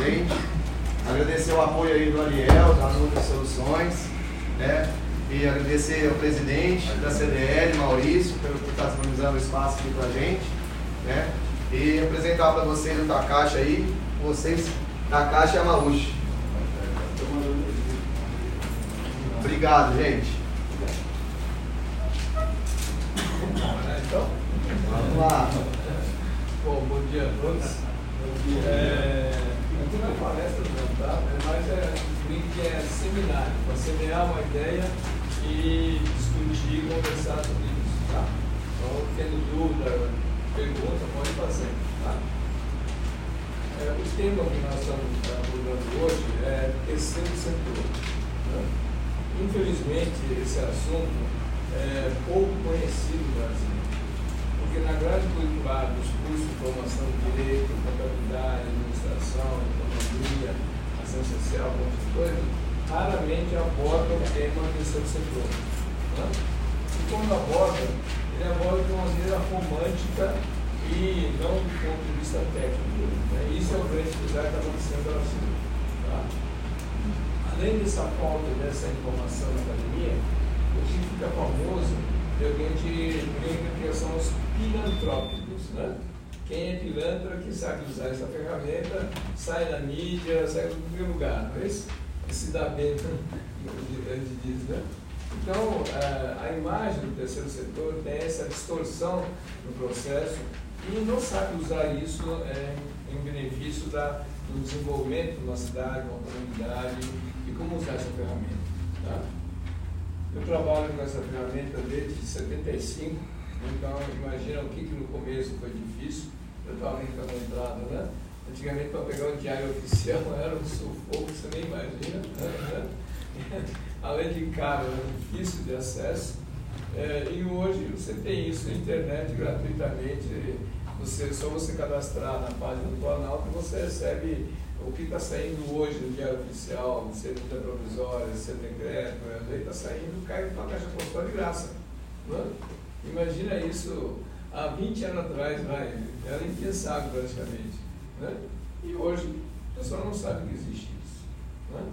gente. Agradecer o apoio aí do Ariel, da Nuvem Soluções, né? E agradecer ao presidente da CDL, Maurício, por estar disponibilizando o espaço aqui pra gente, né? E apresentar para vocês o Takashi aí, vocês, Takashi Yamauchi. Obrigado, gente. Então, vamos lá. Bom dia a todos. Aqui na palestra não, tá? Mas que é seminário, para semear uma ideia e discutir e conversar sobre isso, tá? Então, tendo dúvida, pergunta, pode fazer, tá? O tema que nós estamos abordando hoje é terceiro setor, né? Infelizmente, esse assunto é pouco conhecido no Brasil, porque na grade curricular dos cursos de formação de direito, contabilidade, administração, economia, ação social, outras coisas, raramente aborda o tema terceiro setor, né? E quando aborda, ele aborda de uma maneira romântica e não do ponto de vista técnico, né? Isso é o grande desafio que está acontecendo no Brasil, tá? Além dessa falta dessa informação na academia, o que fica famoso é o que a gente brinca que são os filantrópicos, né? Quem é pilantra que sabe usar essa ferramenta, sai na mídia, sai em qualquer lugar, não é isso? E se dá bem, antes disso, né? Então, a imagem do terceiro setor tem essa distorção no processo e não sabe usar isso em benefício do desenvolvimento de uma cidade, uma comunidade e como usar essa ferramenta, tá? Eu trabalho com essa ferramenta desde 75, então imagina o que no começo foi difícil. Eu estava brincando na entrada, né? Antigamente, para pegar o diário oficial era um sufoco, você nem imagina, né? Além de caro, era difícil de acesso. E hoje você tem isso na internet gratuitamente. Só você cadastrar na página do Planalto, você recebe o que está saindo hoje no diário oficial, se é medida provisória, se é decreto, a lei está saindo, cai na caixa postal de graça, né? Imagina isso há 20 anos atrás, era impensável praticamente, né? E hoje o pessoal não sabe que existe isso, né?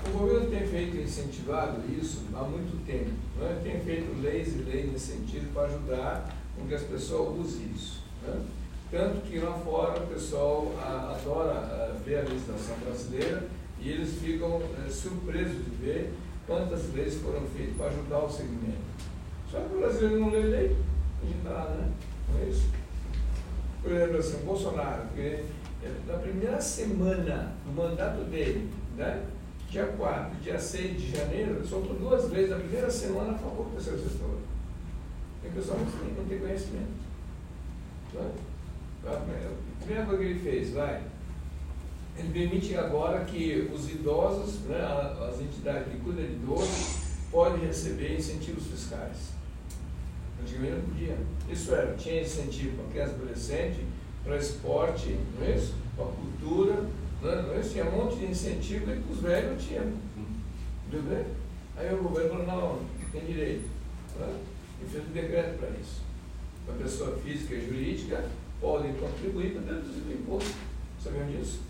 O governo tem feito incentivado isso há muito tempo, né? Tem feito leis e leis nesse sentido para ajudar com que as pessoas usem isso, né? Tanto que lá fora o pessoal adora ver a legislação brasileira e eles ficam surpresos de ver quantas leis foram feitas para ajudar o segmento. Só que o brasileiro não lê lei, não adianta nada, né? Não é isso? Por exemplo, assim, o Bolsonaro, que na primeira semana do mandato dele, né? Dia 4, dia 6 de janeiro, ele soltou 2 leis na primeira semana a favor do terceiro setor. E o pessoal não tem conhecimento. Né? A primeira coisa que ele fez, ele permite agora que os idosos, né, as entidades que cuidam de idosos, podem receber incentivos fiscais. Antigamente não podia. Isso tinha incentivo para criança e adolescente, para esporte, não é isso? Para cultura, não é isso? Tinha um monte de incentivo e que os velhos não tinham. Entendeu bem? Aí o governo falou, não, tem direito. Né? E fez um decreto para isso. A pessoa física e jurídica podem contribuir para deduzir do imposto. Sabiam disso?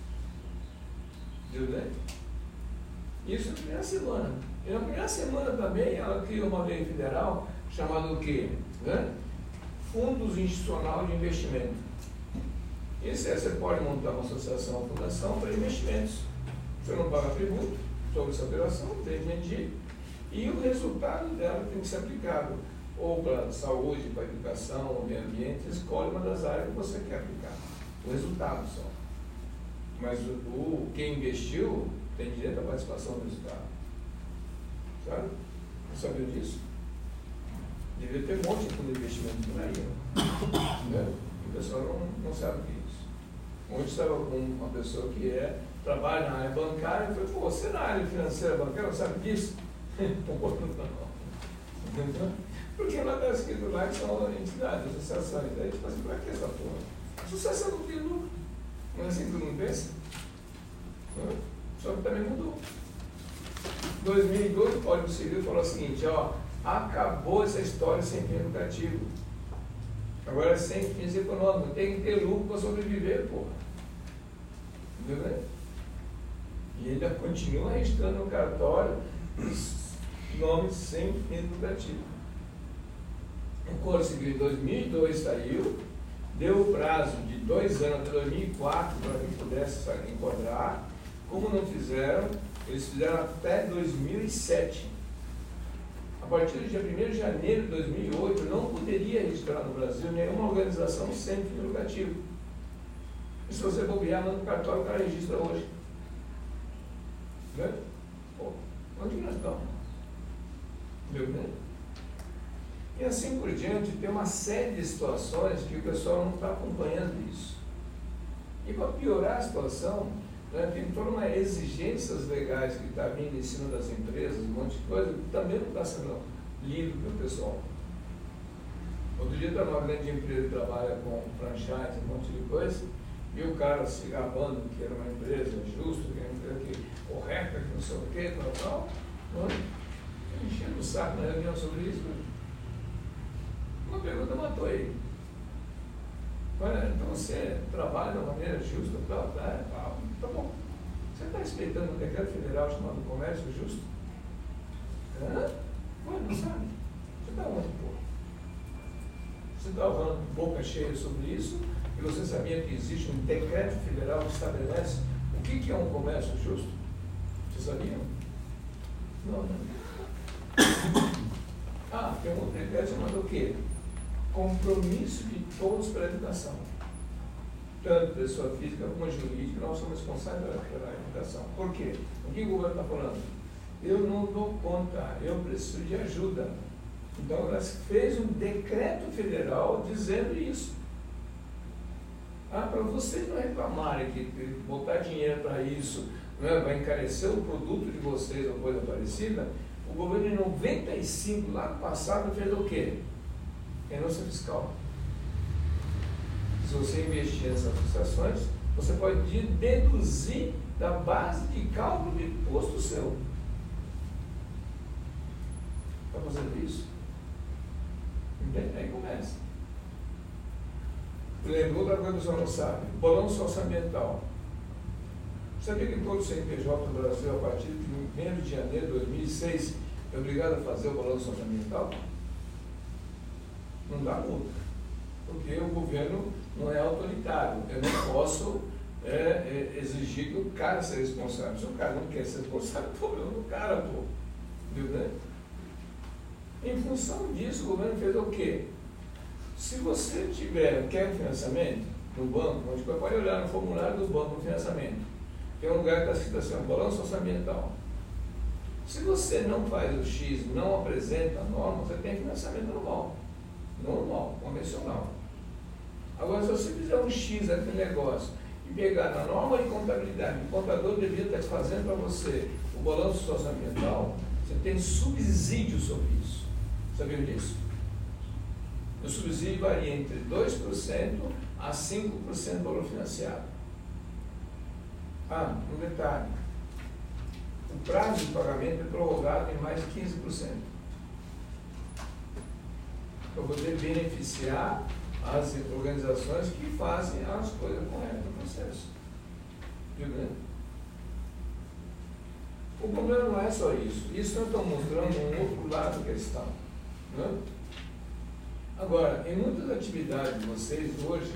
Entendeu bem? Isso na primeira semana. E na primeira semana também ela criou uma lei federal chamada o quê? Né? Fundos Institucional de Investimento. Isso você pode montar uma associação ou fundação para investimentos. Você não paga tributo sobre essa operação, tem que medir. E o resultado dela tem que ser aplicado ou para saúde, para educação, ou meio ambiente, escolhe uma das áreas que você quer aplicar. O resultado só. Mas quem investiu tem direito à participação do resultado. Sabe? Você sabia disso? Devia ter um monte de fundo de investimento por aí. Né? O pessoal não sabe o que é isso. Ontem estava com uma pessoa que trabalha na área bancária e falou, pô, você na área financeira bancária não sabe disso? Porque lá está escrito lá que são entidades, associações. Daí tipo assim, para que essa porra? Associação não tem lucro. Não é assim que todo mundo pensa? Só que também mudou. Em 2012, o Código Civil falou o seguinte, acabou essa história sem fim lucrativo. Agora é sem fins econômicos, tem que ter lucro para sobreviver, porra. Entendeu? E ainda continua registrando no cartório os nomes sem fins lucrativos. O Código Civil em 2002 saiu, deu o prazo de 2 anos até 2004 para que pudesse enquadrar. Como não fizeram, eles fizeram até 2007. A partir do dia 1º de janeiro de 2008, não poderia registrar no Brasil nenhuma organização sem fim lucrativo. E se você bobear, manda no cartório, o cara registra hoje. Né? Pô, onde que nós estamos? Meu Deus. E assim por diante, tem uma série de situações que o pessoal não está acompanhando isso. E para piorar a situação, né, tem toda uma exigências legais que está vindo em cima das empresas, um monte de coisa, que também não está sendo lido pelo pessoal. Outro dia estava uma grande empresa que trabalha com franchise, um monte de coisa, e o cara se gabando que era uma empresa justa, que era uma empresa correta, que não sei o que, tal, enchendo o saco na reunião sobre isso. Uma pergunta matou ele. Olha, então você trabalha de uma maneira justa, tá bom. Você está respeitando um decreto federal chamado Comércio Justo? Hã? Ué, não sabe? Você está onde, pô? Você está falando boca cheia sobre isso e você sabia que existe um decreto federal que estabelece o que é um comércio justo? Você sabia? Não. Tem um outro decreto chamado o quê? Compromisso de todos pela educação. Tanto pessoa física como jurídica, nós somos responsáveis pela educação. Por quê? O que o governo está falando? Eu não dou conta, eu preciso de ajuda. Então, ela fez um decreto federal dizendo isso. Para vocês não reclamarem que botar dinheiro para isso, né, vai encarecer o produto de vocês ou coisa parecida, o governo em 95, lá no passado, fez o quê? Renúncia fiscal. Se você investir nessas prestações, você pode deduzir da base de cálculo de imposto seu. Está fazendo isso? Entende? Aí começa. Lembrou outra coisa que você não sabe? Balanço orçamental. Sabia que todo CNPJ no Brasil, a partir de 1º de janeiro de 2006, é obrigado a fazer o balanço orçamental? Não dá multa, porque o governo não é autoritário. Eu não posso exigir que o cara seja responsável. Se o cara não quer ser responsável, o problema do cara, pô. Entendeu? Em função disso, o governo fez o quê? Se você quer financiamento no banco, onde você pode olhar no formulário do banco no financiamento, tem um lugar que está escrito assim, balanço orçamental. Se você não faz o X, não apresenta a norma, você tem financiamento normal, convencional. Agora, se você fizer um X aquele negócio e pegar na norma de contabilidade, o contador deveria estar fazendo para você o balanço orçamental, você tem subsídio sobre isso. Sabia disso? O subsídio varia entre 2% a 5% do valor financiado. Um detalhe. O prazo de pagamento é prorrogado em mais de 15%. Para poder beneficiar as organizações que fazem as coisas corretas no processo. Entendeu? O problema não é só isso. Isso nós estamos mostrando um outro lado da questão. Né? Agora, em muitas atividades de vocês hoje,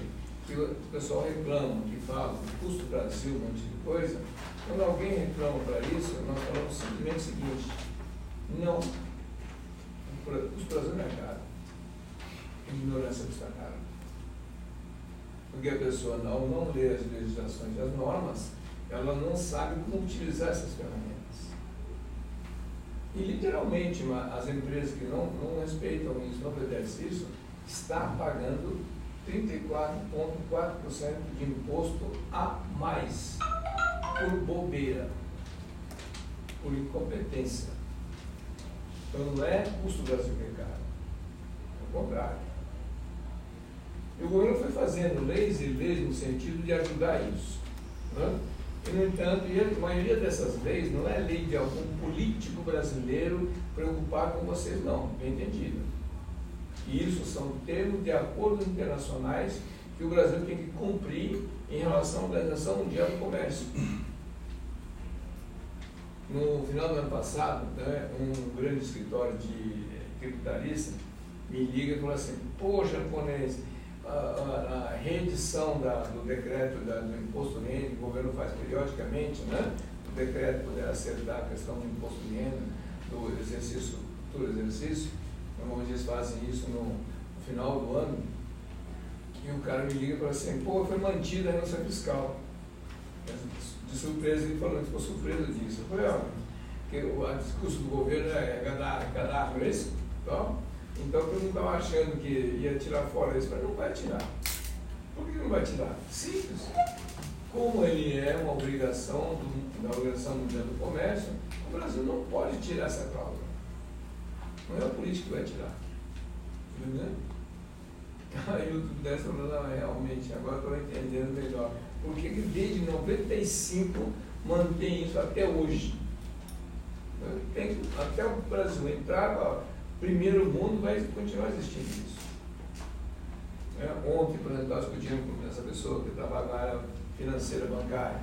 que o pessoal reclama, que fala do custo do Brasil, um monte de coisa, quando alguém reclama para isso, nós falamos simplesmente o seguinte: não, o custo do Brasil não é caro. Ignorância custa caro. Porque a pessoa, ao não ler as legislações e as normas, ela não sabe como utilizar essas ferramentas. E literalmente as empresas que não respeitam isso, não obedecem isso, estão pagando 34,4% de imposto a mais por bobeira, por incompetência. Então não é custo do Brasil que é caro, é o contrário. E o governo foi fazendo leis e leis no sentido de ajudar isso. Né? E, no entanto, a maioria dessas leis não é lei de algum político brasileiro preocupado com vocês, não, bem entendido. E isso são termos de acordos internacionais que o Brasil tem que cumprir em relação à Organização Mundial do Comércio. No final do ano passado, né, um grande escritório de tributarista me liga e fala assim: pô, japonês, a reedição do decreto do imposto de renda, que o governo faz periodicamente, né? O decreto poder acertar a questão do imposto de renda, do exercício, futuro exercício. Normalmente eles fazem isso no final do ano. E o cara me liga e fala assim: pô, foi mantida a renúncia fiscal. De surpresa, ele falou: ficou surpresa disso. Eu falei: ó, porque o discurso do governo é cadastro, não é isso? Então todo mundo estava achando que ia tirar fora isso, mas não vai tirar. Por que não vai tirar? Simples. Como ele é uma obrigação da Organização Mundial do Comércio, o Brasil não pode tirar essa cláusula. Não é o político que vai tirar. Entendeu? Aí o dessa falando: realmente, agora estou entendendo melhor. Por que desde 95 mantém isso até hoje? Até o Brasil entrar, primeiro mundo, vai continuar existindo isso. Ontem, por exemplo, nós discutimos com essa pessoa que trabalha na área financeira bancária.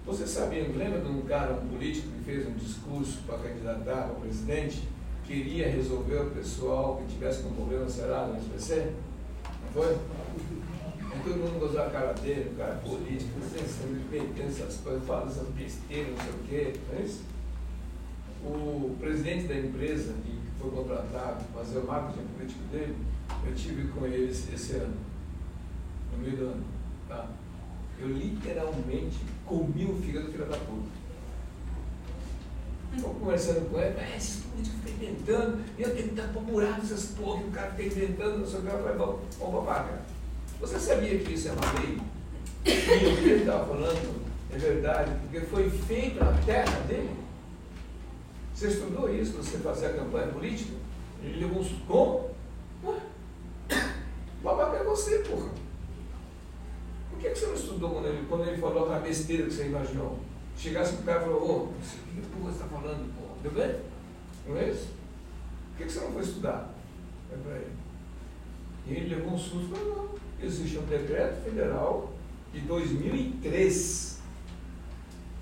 Você sabia, lembra de um cara, um político que fez um discurso para candidatar ao presidente, queria resolver o pessoal que tivesse com problema no Serasa, no SPC? Não foi? Todo mundo gozou a cara dele, o cara político, sempre metendo essas coisas, falando essas besteiras, não sei o quê, não é isso? O presidente da empresa que foi contratado para fazer o marketing político dele, eu tive com ele esse ano, no meio do ano, tá? Eu literalmente comi o fígado do filho da puta. Estou conversando com ele: esses políticos ficam inventando, eu tenho que estar buraco essas porra que o cara fica inventando, não sei o que. Eu falei: bom, babaca, você sabia que isso é uma lei? E o que ele estava falando é verdade, porque foi feito na terra dele. Você estudou isso para você fazer a campanha política? Ele levou um como? Babaca é você, porra. Por que você não estudou quando ele falou a besteira que você imaginou? Chegasse pro cara e falou: o que porra você está falando, porra? Deu bem? Não é isso? Por que você não foi estudar? É para ele. E ele levou um susto. Não. Existe um decreto federal de 2003,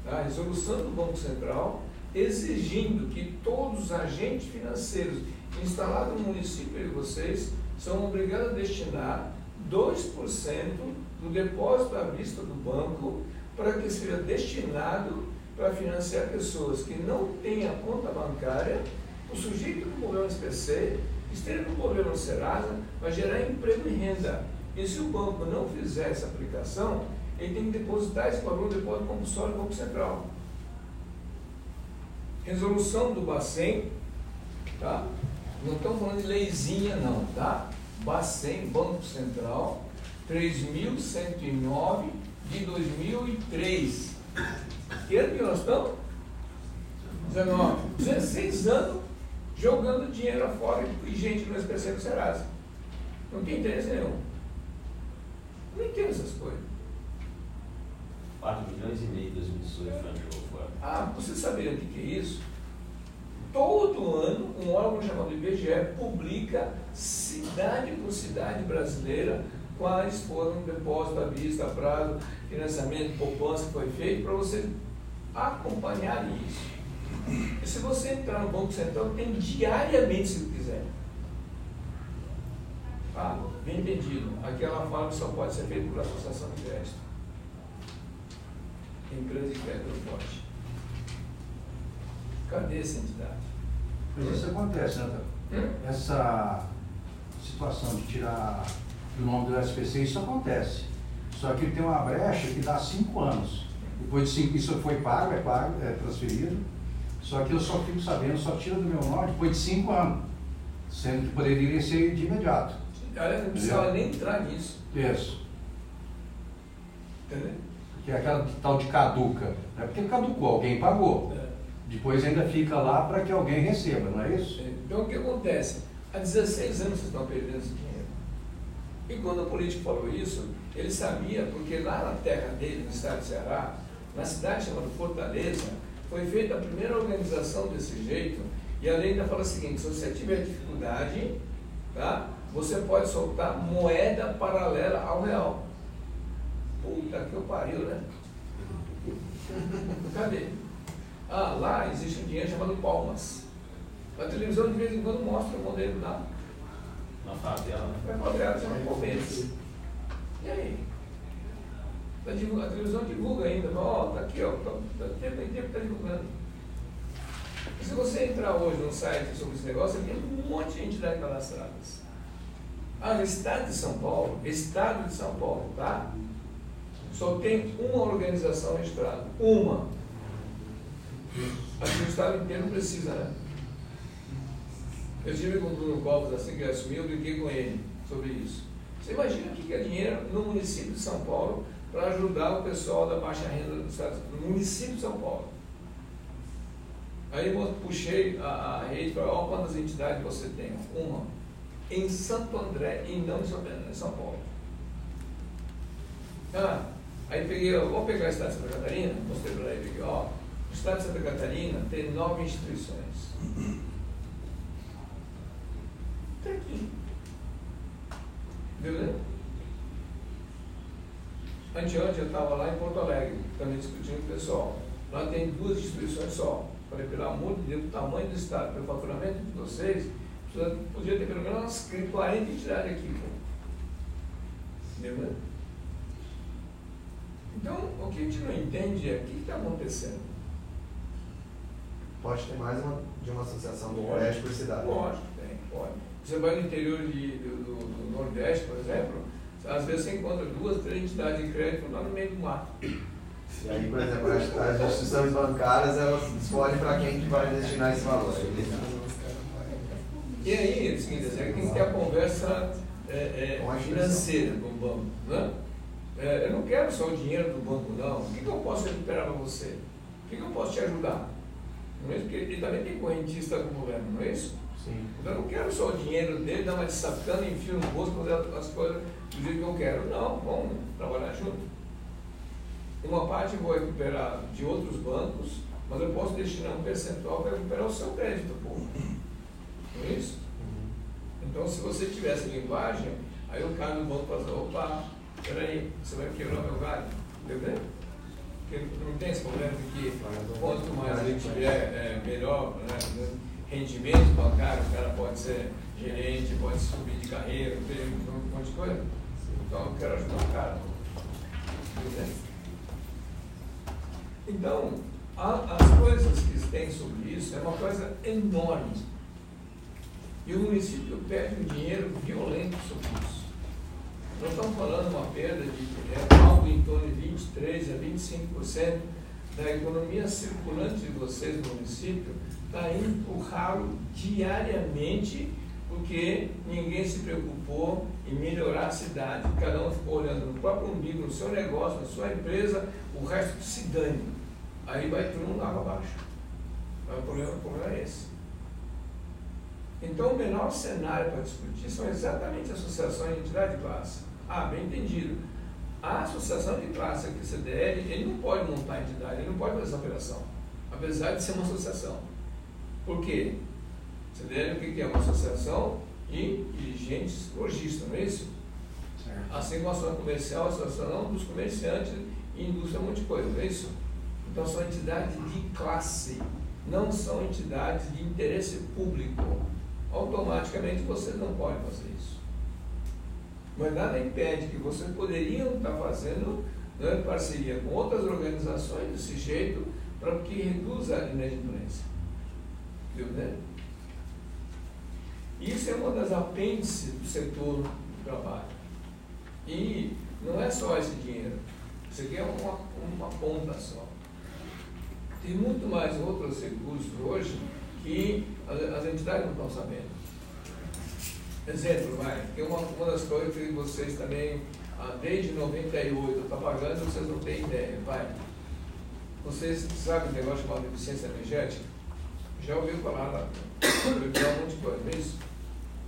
a resolução do Banco Central, exigindo que todos os agentes financeiros instalados no município de vocês são obrigados a destinar 2% do depósito à vista do banco para que seja destinado para financiar pessoas que não têm a conta bancária, o sujeito com problema no SPC, esteja com problema no Serasa, vai gerar emprego e renda. E se o banco não fizer essa aplicação, ele tem que depositar esse valor no depósito compulsório do Banco Central. Resolução do Bacen, tá? Não estamos falando de leizinha não, tá? Bacen, Banco Central, 3.109 de 2003. Que ano que nós estamos? 19. 16 anos jogando dinheiro afora e gente no SPC do Serasa. Não tem interesse nenhum. Não entendo essas coisas. 4,5 milhões em 2018 franjou fora. Você sabia o que é isso? Todo ano, um órgão chamado IBGE publica cidade por cidade brasileira quais foram depósito à vista, prazo, financiamento, poupança que foi feito, para você acompanhar isso. E se você entrar no Banco Central, tem diariamente, se quiser. Bem entendido. Aquela fala só pode ser feita por associação de crédito. Tem grande crédito forte. Cadê essa entidade? Mas isso acontece, né? Essa situação de tirar do nome do SPC, isso acontece. Só que tem uma brecha que dá 5 anos. Depois de 5, isso foi pago, é transferido. Só que eu só fico sabendo, só tira do meu nome depois de 5 anos. Sendo que poderia ser de imediato. Aliás, não precisava nem entrar nisso. Isso. Entendeu? Que é aquela tal de caduca. Não é porque caducou, alguém pagou. Depois ainda fica lá para que alguém receba, não é isso? Então o que acontece? Há 16 anos vocês estão perdendo esse dinheiro. E quando o político falou isso, ele sabia, porque lá na terra dele, no estado de Ceará, na cidade chamada Fortaleza, foi feita a primeira organização desse jeito, e a lei ainda fala o seguinte: se você tiver dificuldade, tá, você pode soltar moeda paralela ao real. Puta que eu pariu, né? Cadê? Ah, lá existe um dinheiro chamado palmas. A televisão de vez em quando mostra o modelo lá. Na favela, né? Vai quadrado, chama Palmeiras. E aí? A televisão divulga ainda, ó, tá aqui, ó, tempo em tempo tá divulgando. E se você entrar hoje num site sobre esse negócio, tem um monte de entidades cadastradas. Ah, no estado de São Paulo, tá? Só tem uma organização registrada. Uma. Aqui no estado inteiro não precisa, né? Eu estive com o Bruno Covas, assim que ele assumiu, eu brinquei com ele sobre isso. Você imagina o que é dinheiro no município de São Paulo para ajudar o pessoal da baixa renda do estado, no município de São Paulo. Aí eu puxei a rede para olha quantas entidades você tem. Uma. Em Santo André e não em São Paulo. Ah, aí peguei, vou pegar o estado de Santa Catarina, mostrei para ele aqui, ó. O estado de Santa Catarina tem 9 instituições. Está aqui. Viu, né? Anteontem eu estava lá em Porto Alegre, também discutindo com o pessoal. Lá tem 2 instituições só. Falei, pelo amor de Deus, o tamanho do estado, pelo faturamento de vocês, podia ter pelo menos umas 40 entidades aqui. Entendeu? Então, o que a gente não entende é o que está acontecendo. Pode ter mais de uma associação do Nordeste por cidade. Lógico, tem, pode. Você vai no interior do Nordeste, por exemplo, às vezes você encontra 2, 3 entidades de crédito lá no meio do mato. E aí, por exemplo, as instituições bancárias, elas escolhem para quem que vai destinar esse valor. E aí, é o seguinte, tem que ter a conversa financeira com o banco. Né? Eu não quero só o dinheiro do banco, não. O que eu posso recuperar para você? O que eu posso te ajudar? Não é isso? Porque ele também tem correntista com o governo, não é isso? Sim. Então eu não quero só o dinheiro dele, dar uma de sacana e enfio no bolso para fazer as coisas do jeito que eu quero. Não, vamos trabalhar junto. Uma parte eu vou recuperar de outros bancos, mas eu posso destinar um percentual para recuperar o seu crédito público. Não é isso? Então, se você tivesse linguagem, aí o cara do banco fala assim, opa, peraí, você vai quebrar meu galho, entendeu? Porque não tem esse problema de que quanto mais a gente tiver melhor, né, rendimento bancário, o cara pode ser gerente, pode subir de carreira, tem um monte de coisa. Então, eu quero ajudar o cara. Entendeu? Então, as coisas que tem sobre isso é uma coisa enorme. E o município perde um dinheiro violento sobre isso. Nós estamos falando de uma perda de algo em torno de 23% a 25% da economia circulante de vocês no município, está indo para o ralo diariamente, porque ninguém se preocupou em melhorar a cidade. Cada um ficou olhando no próprio umbigo, no seu negócio, na sua empresa, o resto se dane. Aí vai todo mundo água abaixo. O problema é esse. Então, o menor cenário para discutir são exatamente associações de entidade de classe. Ah, bem entendido. A associação de classe aqui, CDL, ele não pode montar entidade, ele não pode fazer essa operação, apesar de ser uma associação. Por quê? CDL, o que é? Uma associação de dirigentes lojistas, não é isso? Certo. Assim como a associação comercial, a associação dos comerciantes e indústria, um monte de coisa, não é isso? Então, são entidades de classe, não são entidades de interesse público. Automaticamente, vocês não podem fazer isso. Mas nada impede que vocês poderiam estar fazendo, né, parceria com outras organizações desse jeito, para que reduza a inadimplência. Viu, né? Isso é uma das apêndices do setor do trabalho. E não é só esse dinheiro. Isso aqui é uma ponta só. Tem muito mais outros recursos hoje que as entidades não estão sabendo. Exemplo, que é uma das coisas que vocês também, desde 98, estão pagando, vocês não têm ideia. Vocês sabem o negócio chamado eficiência energética? Já ouviu falar lá? Um monte de coisa, não é isso?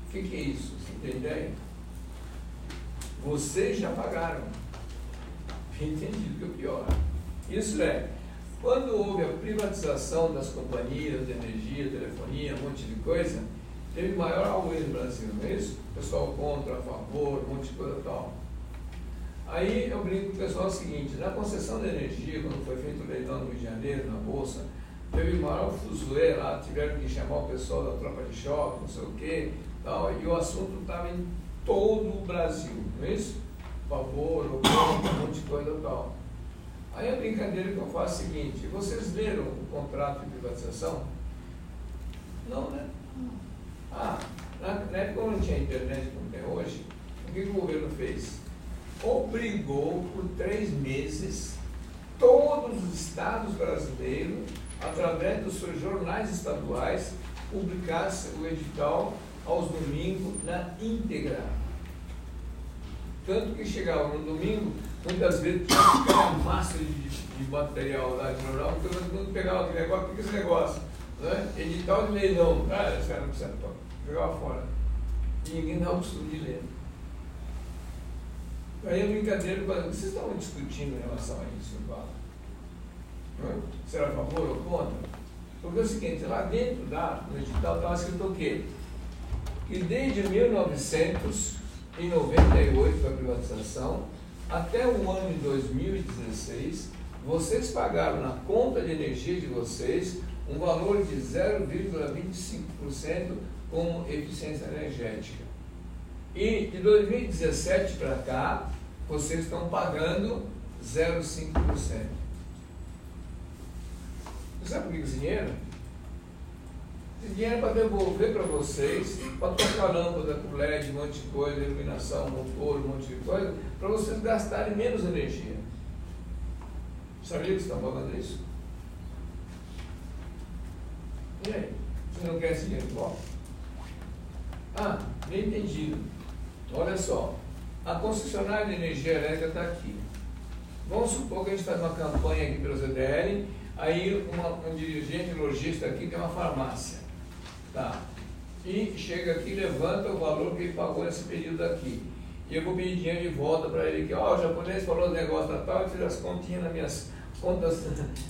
O que é isso? Você tem ideia? Vocês já pagaram. Entendido que é o pior. Isso é, quando houve a privatização das companhias de energia, telefonia, um monte de coisa, teve maior auê no Brasil, não é isso? O pessoal contra, a favor, um monte de coisa e tal. Aí eu brinco com o pessoal o seguinte, na concessão de energia, quando foi feito o leilão no Rio de Janeiro, na Bolsa, teve maior fuzuê lá, tiveram que chamar o pessoal da tropa de choque, não sei o quê, tal, e o assunto estava em todo o Brasil, não é isso? Favor, um monte de coisa e tal. Aí a brincadeira que eu faço é a seguinte, vocês leram o contrato de privatização? Não, né? Na época não tinha internet como tem hoje, o que o governo fez? Obrigou por 3 meses todos os estados brasileiros, através dos seus jornais estaduais, publicasse o edital aos domingos na íntegra. Tanto que chegava no domingo, muitas vezes tinha aquela massa de material lá de jornal, porque todo mundo pegava aquele negócio, o que é esse negócio? Né? Edital de leilão, esse cara não precisa, jogava fora. E ninguém dava o costume de ler. Aí a brincadeira, vocês estavam discutindo em relação a isso, Paulo? Será a favor ou contra? Porque é o seguinte, lá dentro no edital estava escrito o quê? Que desde 1998, com a privatização, até o ano de 2016, vocês pagaram na conta de energia de vocês um valor de 0,25% como eficiência energética. E de 2017 para cá, vocês estão pagando 0,5%. Você sabe por que esse dinheiro? Esse dinheiro é para devolver para vocês, para trocar lâmpada com LED, um monte de coisa, iluminação, motor, um monte de coisa, para vocês gastarem menos energia. Sabia que vocês estão pagando isso? E aí? Você não quer esse dinheiro de volta? Bem entendido. Olha só, a concessionária de energia elétrica está aqui. Vamos supor que a gente faz uma campanha aqui pelo ZDL, aí um dirigente lojista aqui tem uma farmácia. Tá? E chega aqui e levanta o valor que ele pagou nesse período aqui. E eu vou pedir dinheiro de volta para ele aqui. O japonês falou do negócio da tal, eu fiz as continhas nas minhas contas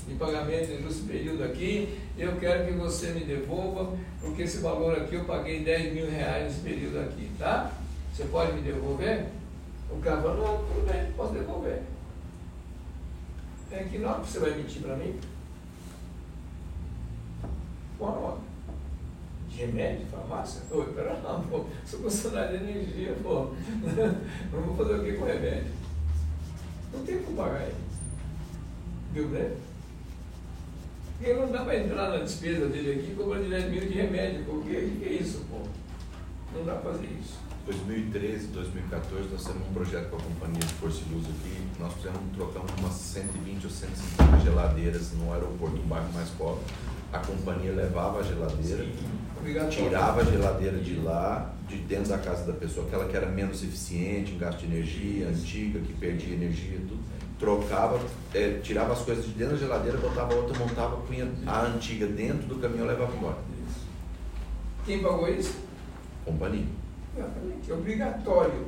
de pagamento nesse período aqui, eu quero que você me devolva, porque esse valor aqui eu paguei 10 mil reais nesse período aqui, tá? Você pode me devolver? O cara falou, não, tudo bem, posso devolver. É que não, você vai mentir para mim? Não. De remédio, farmácia? Pera lá, pô, sou funcionário de energia, pô. Não vou fazer o que com remédio? Não tem como pagar ele. Viu, né? Porque não dá para entrar na despesa dele aqui e cobrar de 10 mil de remédio, porque o que é isso, pô? Não dá para fazer isso. 2013, 2014, nós temos um projeto com a companhia de Força e Luz aqui, nós trocamos umas 120 ou 150 geladeiras no aeroporto, no bairro mais pobre. A companhia levava a geladeira, tirava a geladeira de lá, de dentro da casa da pessoa, aquela que era menos eficiente em gasto de energia, antiga, que perdia energia, tudo. Trocava, tirava as coisas de dentro da geladeira, botava outra, montava, punha a antiga dentro do caminhão e levava embora. Quem pagou isso? Companhia. Exatamente, é obrigatório.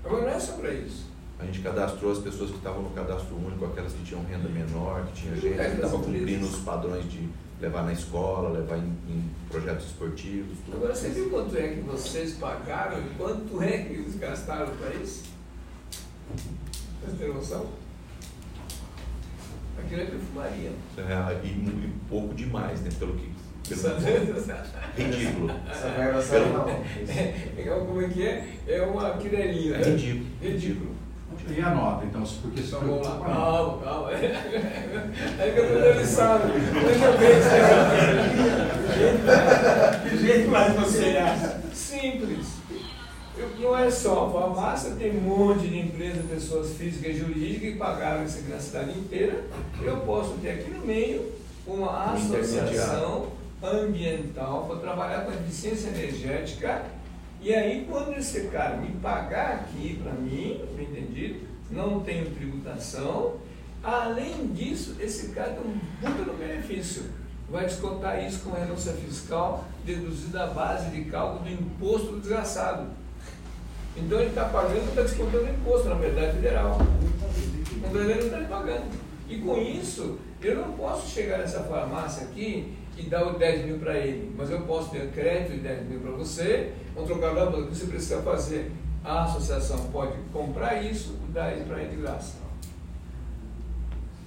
Agora não é só para isso. A gente cadastrou as pessoas que estavam no cadastro único, aquelas que tinham renda menor, que tinha gente que estava cumprindo os padrões de levar na escola, levar em projetos esportivos, tudo. Agora, você viu quanto é que vocês pagaram e quanto é que eles gastaram para isso? Vocês têm noção? Aquilo é perfumaria. E pouco demais, né? Pelo ridículo. Essa verba saiu na mão. Como é que é? É uma quirelinha. É ridículo. Ridículo. E a nota, então, porque se vamos lá. Calma. É que eu estou dando sabe. Que jeito mais você acha? Simples. Não é só, a farmácia tem um monte de empresas, pessoas físicas e jurídicas que pagaram essa grande cidade inteira. Eu posso ter aqui no meio uma associação ambiental para trabalhar com eficiência energética. E aí, quando esse cara me pagar aqui para mim, me entendi, não tenho tributação. Além disso, esse cara tem um puta no benefício. Vai descontar isso com renúncia fiscal deduzida à base de cálculo do imposto do desgraçado. Então ele está pagando, está descontando o imposto, na verdade, federal. O brasileiro não está pagando. E com isso, eu não posso chegar nessa farmácia aqui e dar os 10 mil para ele, mas eu posso ter crédito de 10 mil para você, vou trocar a lâmpada, o que você precisa fazer? A associação pode comprar isso e dar isso para ele de graça.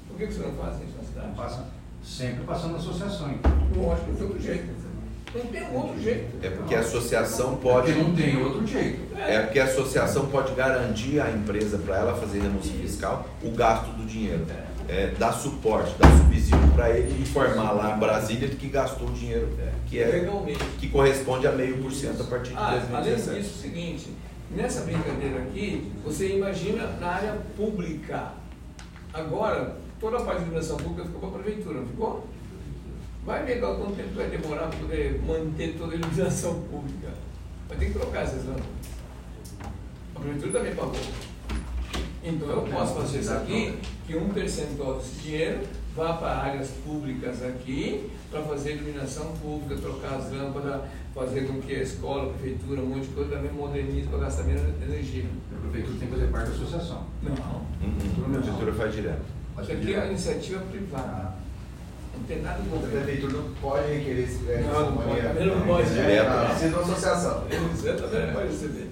Por que você não faz isso na cidade? Sempre passando na associação, então. Não acho que não tem outro jeito. Não tem outro jeito. É porque a associação pode. Porque não tem outro jeito. É porque a associação pode garantir à empresa, para ela fazer renúncia fiscal, o gasto do dinheiro. Dar suporte, dar subsídio para ele informar lá em Brasília que gastou o dinheiro, que corresponde a 0,5% a partir de 2017. Além disso, é o seguinte, nessa brincadeira aqui, você imagina na área pública. Agora, toda a parte de iluminação pública ficou para a prefeitura, não ficou? Vai ver quanto tempo vai demorar para poder manter toda a iluminação pública. Vai ter que trocar essas lâmpadas. A prefeitura também pagou. Então eu posso fazer isso aqui, que um percentual desse dinheiro vá para áreas públicas aqui, para fazer iluminação pública, trocar as lâmpadas, fazer com que a escola, a prefeitura, um monte de coisa também modernize para gastar menos energia. A prefeitura tem que fazer parte da associação. Não. A prefeitura faz direto. Isso aqui é uma iniciativa privada. Não tem nada de A governo. prefeitura não pode requerer esse crédito. Não pode. Precisa de uma associação. Você também não pode receber.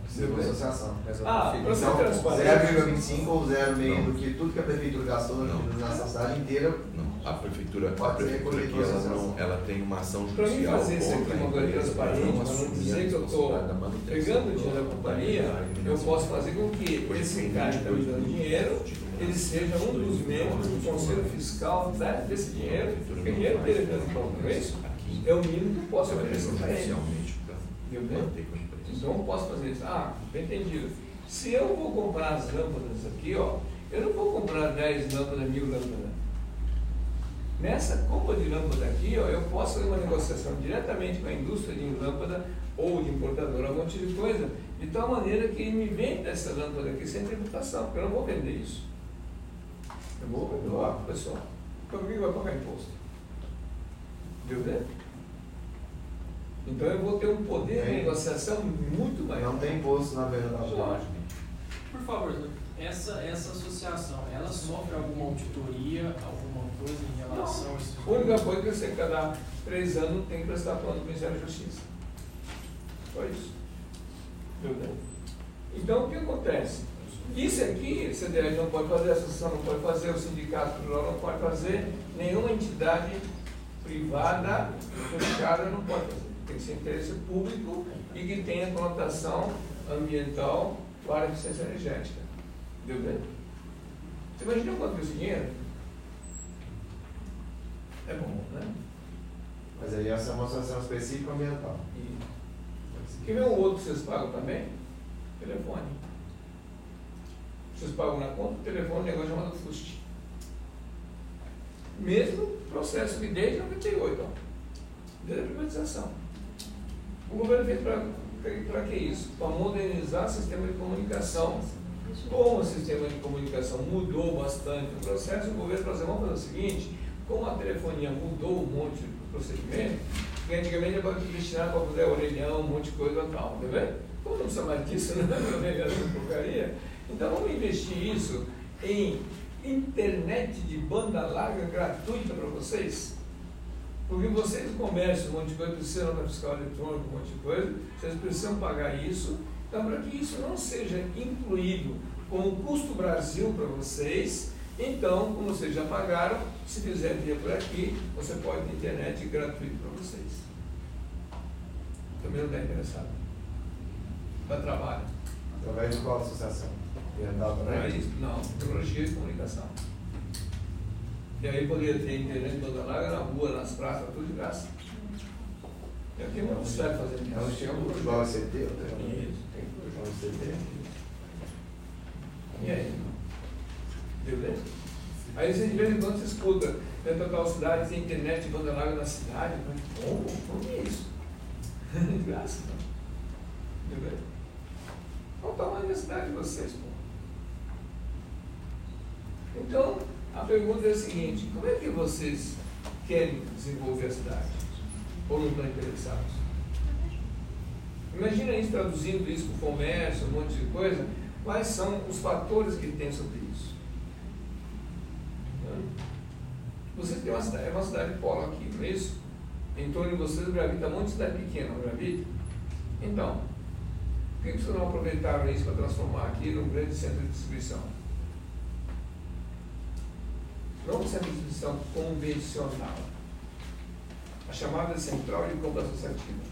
Precisa de uma associação. Para ser Então, transparente. 0,25 ou 0,5 do que tudo que a prefeitura gastou na cidade inteira. Não, a prefeitura Pode ser aqui, recolhido pela associação. ela tem uma ação Para mim judicial fazer isso aqui contra a uma coisa empresa, transparente, não para não assumir dizer a que eu estou responsabilidade da manutenção pegando o do dinheiro da companhia, eu posso fazer com que esse cara que está me dando dinheiro, ele seja um dos membros do conselho fiscal desse dinheiro, porque o dinheiro dele é mesmo, não é isso? É o mínimo que eu posso oferecer para ele. Então eu posso fazer isso. Bem entendido. Se eu vou comprar as lâmpadas aqui, eu não vou comprar 10 lâmpadas, 1000 lâmpadas. Nessa compra de lâmpada aqui, eu posso fazer uma negociação diretamente com a indústria de lâmpada ou de importadora, algum tipo de coisa, de tal maneira que ele me venda essa lâmpada aqui sem tributação, porque eu não vou vender isso. Eu vou doar para o pessoal. Então, quem vai pagar imposto? Deu bem? Então, eu vou ter um poder de negociação muito maior. Não tem imposto na verdade. Lógico. Por favor, essa associação, ela sofre alguma auditoria, alguma coisa em relação a isso? A única coisa que você, cada 3 anos, tem que prestar conta do Ministério da Justiça. Só isso. Entendeu? Então, o que acontece? Isso aqui, a CDL não pode fazer, a associação não pode fazer, o sindicato rural não pode fazer, nenhuma entidade privada fechada não pode fazer. Tem que ser interesse público e que tenha conotação ambiental para a eficiência energética. Deu bem? Você imagina quanto que é esse dinheiro? É bom, né? Mas aí essa é uma associação específica ambiental. Quer ver um outro que vocês pagam também? Telefone. Vocês pagam na conta, telefone, um negócio chamado FUST. Mesmo processo de desde 98, desde a privatização. O governo fez para que isso? Para modernizar o sistema de comunicação. Como o sistema de comunicação mudou bastante o processo, o governo falou assim, vamos fazer o seguinte, como a telefonia mudou um monte de procedimento, que antigamente era para destinar para fazer orelhão, um monte de coisa e tal, tá vendo? Como não precisa mais disso, né? Porcaria. Então vamos investir isso em internet de banda larga gratuita para vocês. Porque vocês, comércio, um monte de coisa, precisam da fiscal eletrônica, um monte de coisa, vocês precisam pagar isso. Então, para que isso não seja incluído como custo Brasil para vocês, então, como vocês já pagaram, se quiser vir por aqui, você pode ter internet gratuito para vocês. Também não está interessado. Dá trabalho. Através de qual associação? Ambiental Não é também? isso? Não, tecnologia de comunicação. E aí poderia ter internet banda larga na rua, nas praças, tudo de graça. E aqui não serve fazer isso. Nós tínhamos igual a CT, Isso. igual a CT. E aí? Beleza? Aí você de vez em quando você escuta, dentro da tal cidade tem internet de banda larga na cidade. Como é isso? De graça, não. Beleza? Qual o tamanho da cidade de vocês, pô? Então, a pergunta é a seguinte, como é que vocês querem desenvolver a cidade? Ou não estão interessados? Imagina isso, traduzindo isso para o comércio, um monte de coisa, quais são os fatores que tem sobre isso? Vocês têm uma cidade polo aqui, não é isso? Em torno de vocês gravita um monte de cidade pequena, não gravita? Então, por que vocês não aproveitaram isso para transformar aqui num grande centro de distribuição? Não um centro de distribuição convencional. A chamada central de compra associativa.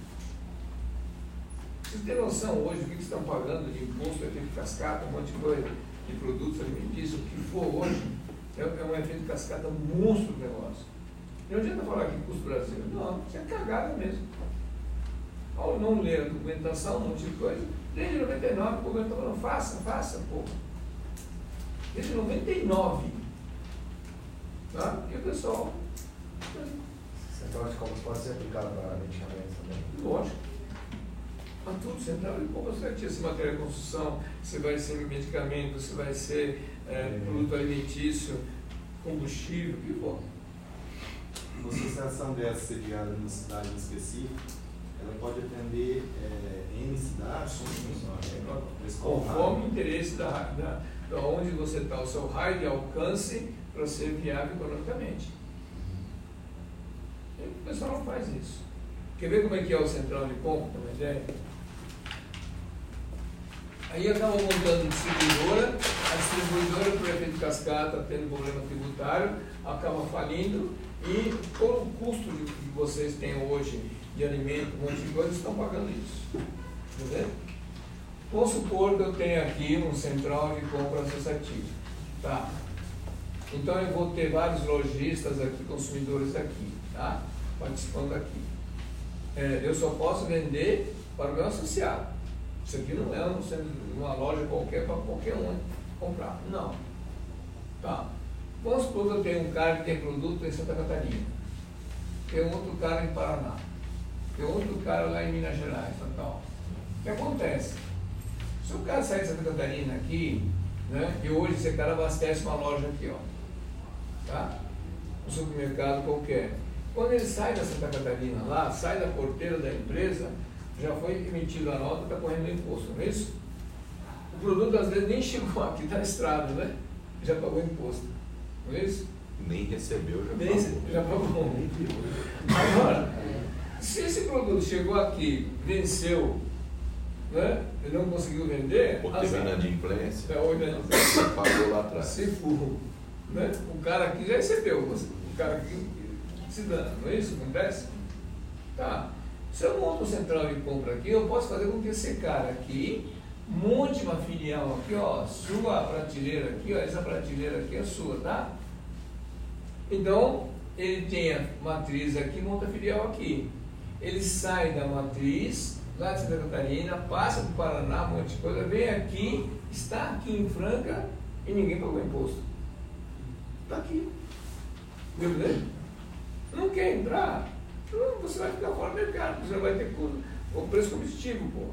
Vocês têm noção hoje do que vocês estão pagando de imposto, efeito cascata, um monte de coisa, de produtos alimentícios, o que for hoje, é um efeito cascata monstro do negócio. Não adianta falar que custo Brasil. Não, isso é cagada mesmo. Ao não ler a documentação, um monte de coisa, desde 99 o governo está falando, faça, pô. Desde 99. Tá? E o pessoal. Central de compras pode ser aplicado para medicamentos também? Lógico. Mas tudo central de compras vai ter se matéria de construção, se vai ser medicamento, se vai ser produto alimentício, combustível, o que for. Uma associação dessa sediada numa cidade específica, ela pode atender N cidades, conforme o interesse da onde você está, o seu raio de alcance para ser viável economicamente. E o pessoal não faz isso. Quer ver como é que é o central de compra, para uma ideia? Aí acaba montando distribuidora, a distribuidora, por efeito cascata, tendo problema tributário, acaba falindo e todo o custo que vocês têm hoje de alimento, um monte de coisa, estão pagando isso. Entendeu? Vamos supor que eu tenho aqui um central de compra associativo. Tá? Então eu vou ter vários lojistas aqui, consumidores aqui, tá? Participando aqui. Eu só posso vender para o meu associado. Isso aqui não é uma loja qualquer para qualquer um comprar. Não. Tá. Vamos supor que eu tenho um cara que tem produto em Santa Catarina. Tem outro cara em Paraná. Tem outro cara lá em Minas Gerais. Tal. O que acontece? Se o cara sai de Santa Catarina aqui, né, e hoje esse cara abastece uma loja aqui, ó. Tá? Um supermercado qualquer. Quando ele sai da Santa Catarina lá, sai da porteira da empresa, já foi emitido a nota, está correndo imposto, não é isso? O produto às vezes nem chegou aqui, está na estrada, né? Já pagou imposto, não é isso? Nem recebeu, Já pagou. Agora, se esse produto chegou aqui, venceu, né? Ele não conseguiu vender, ou teve inadimplência, pagou lá atrás. Se for, né? O cara aqui já recebeu, o cara aqui se dana, não é isso que acontece? Tá. Se eu monto um central de compra aqui, eu posso fazer com que esse cara aqui monte uma filial aqui, ó, sua prateleira aqui, ó, essa prateleira aqui é sua, tá? Então, ele tem a matriz aqui, monta a filial aqui. Ele sai da matriz, lá de Santa Catarina, passa para o Paraná, um monte de coisa, vem aqui, está aqui em Franca e ninguém pagou imposto. Está aqui. Viu, né? Não quer entrar? Você vai ficar fora do mercado, você não vai ter o preço combustível, pô.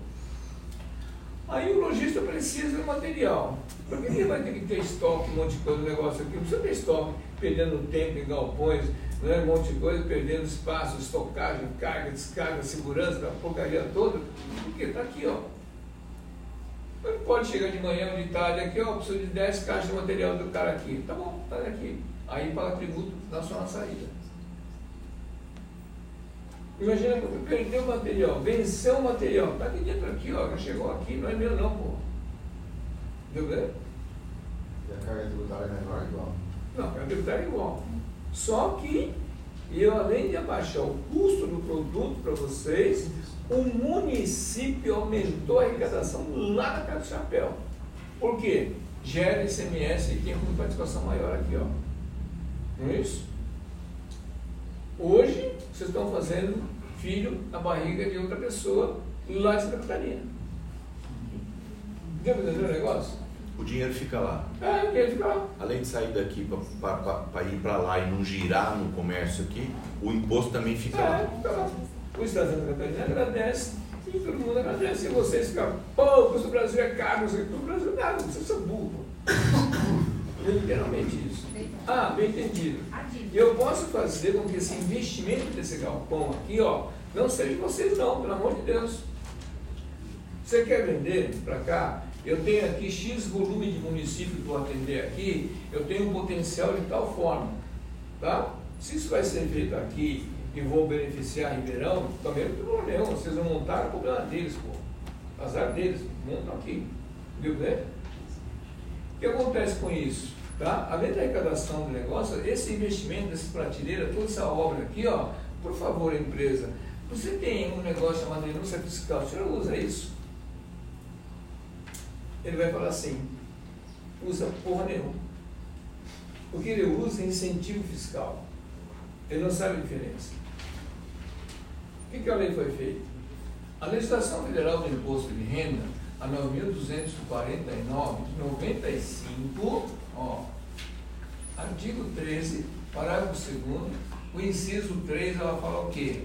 Aí o lojista precisa de material. Por que ele vai ter que ter estoque, um monte de coisa, um negócio aqui? Não precisa ter estoque, perdendo tempo em galpões, né, um monte de coisa, perdendo espaço, estocagem, carga, descarga, segurança, a porcaria toda. Porque está aqui, ó. Ele pode chegar de manhã ou de tarde aqui, ó, preciso de 10 caixas de material do cara aqui. Tá bom, tá aqui. Aí paga tributo nacional na saída. Imagina que eu perdi o material, venceu o material, está aqui dentro aqui, ó, já chegou aqui, não é meu não, pô. Deu bem? E a carga tributária é menor ou igual? Não, a carga tributária é igual. Só que eu, além de abaixar o custo do produto para vocês, o município aumentou a arrecadação lá na Casa do Chapéu. Por quê? Gera ICMS e tem uma participação maior aqui, ó. Não é isso? Hoje, vocês estão fazendo filho na barriga de outra pessoa lá de Santa Catarina. Deu para entender o negócio? O dinheiro fica lá. O dinheiro fica lá. Além de sair daqui para ir para lá e não girar no comércio aqui, o imposto também fica lá. Fica lá. O Estado de Santa Catarina agradece e todo mundo agradece. E vocês ficam, pô, o custo do Brasil é caro, não sei o que. O Brasil nada, vocês são burros. Literalmente isso. Bem entendido. E eu posso fazer com que esse investimento desse galpão aqui, ó, não seja de vocês não, pelo amor de Deus. Você quer vender para cá? Eu tenho aqui X volume de município que vou atender aqui, eu tenho um potencial de tal forma, tá? Se isso vai ser feito aqui e vou beneficiar Ribeirão, também não tem problema nenhum. Vocês não montaram, o problema deles, pô. Azar deles, montam aqui. Entendeu, né? O que acontece com isso? Tá? Além da arrecadação do negócio, esse investimento, essa prateleira, toda essa obra aqui, ó, por favor, empresa, você tem um negócio chamado denúncia fiscal, o senhor usa isso? Ele vai falar assim, usa porra nenhuma. O que ele usa é incentivo fiscal. Ele não sabe a diferença. O que a lei foi feita? A legislação federal do imposto de renda, a 9.249 de 95, ó, artigo 13, parágrafo 2º, o inciso 3, ela fala o quê?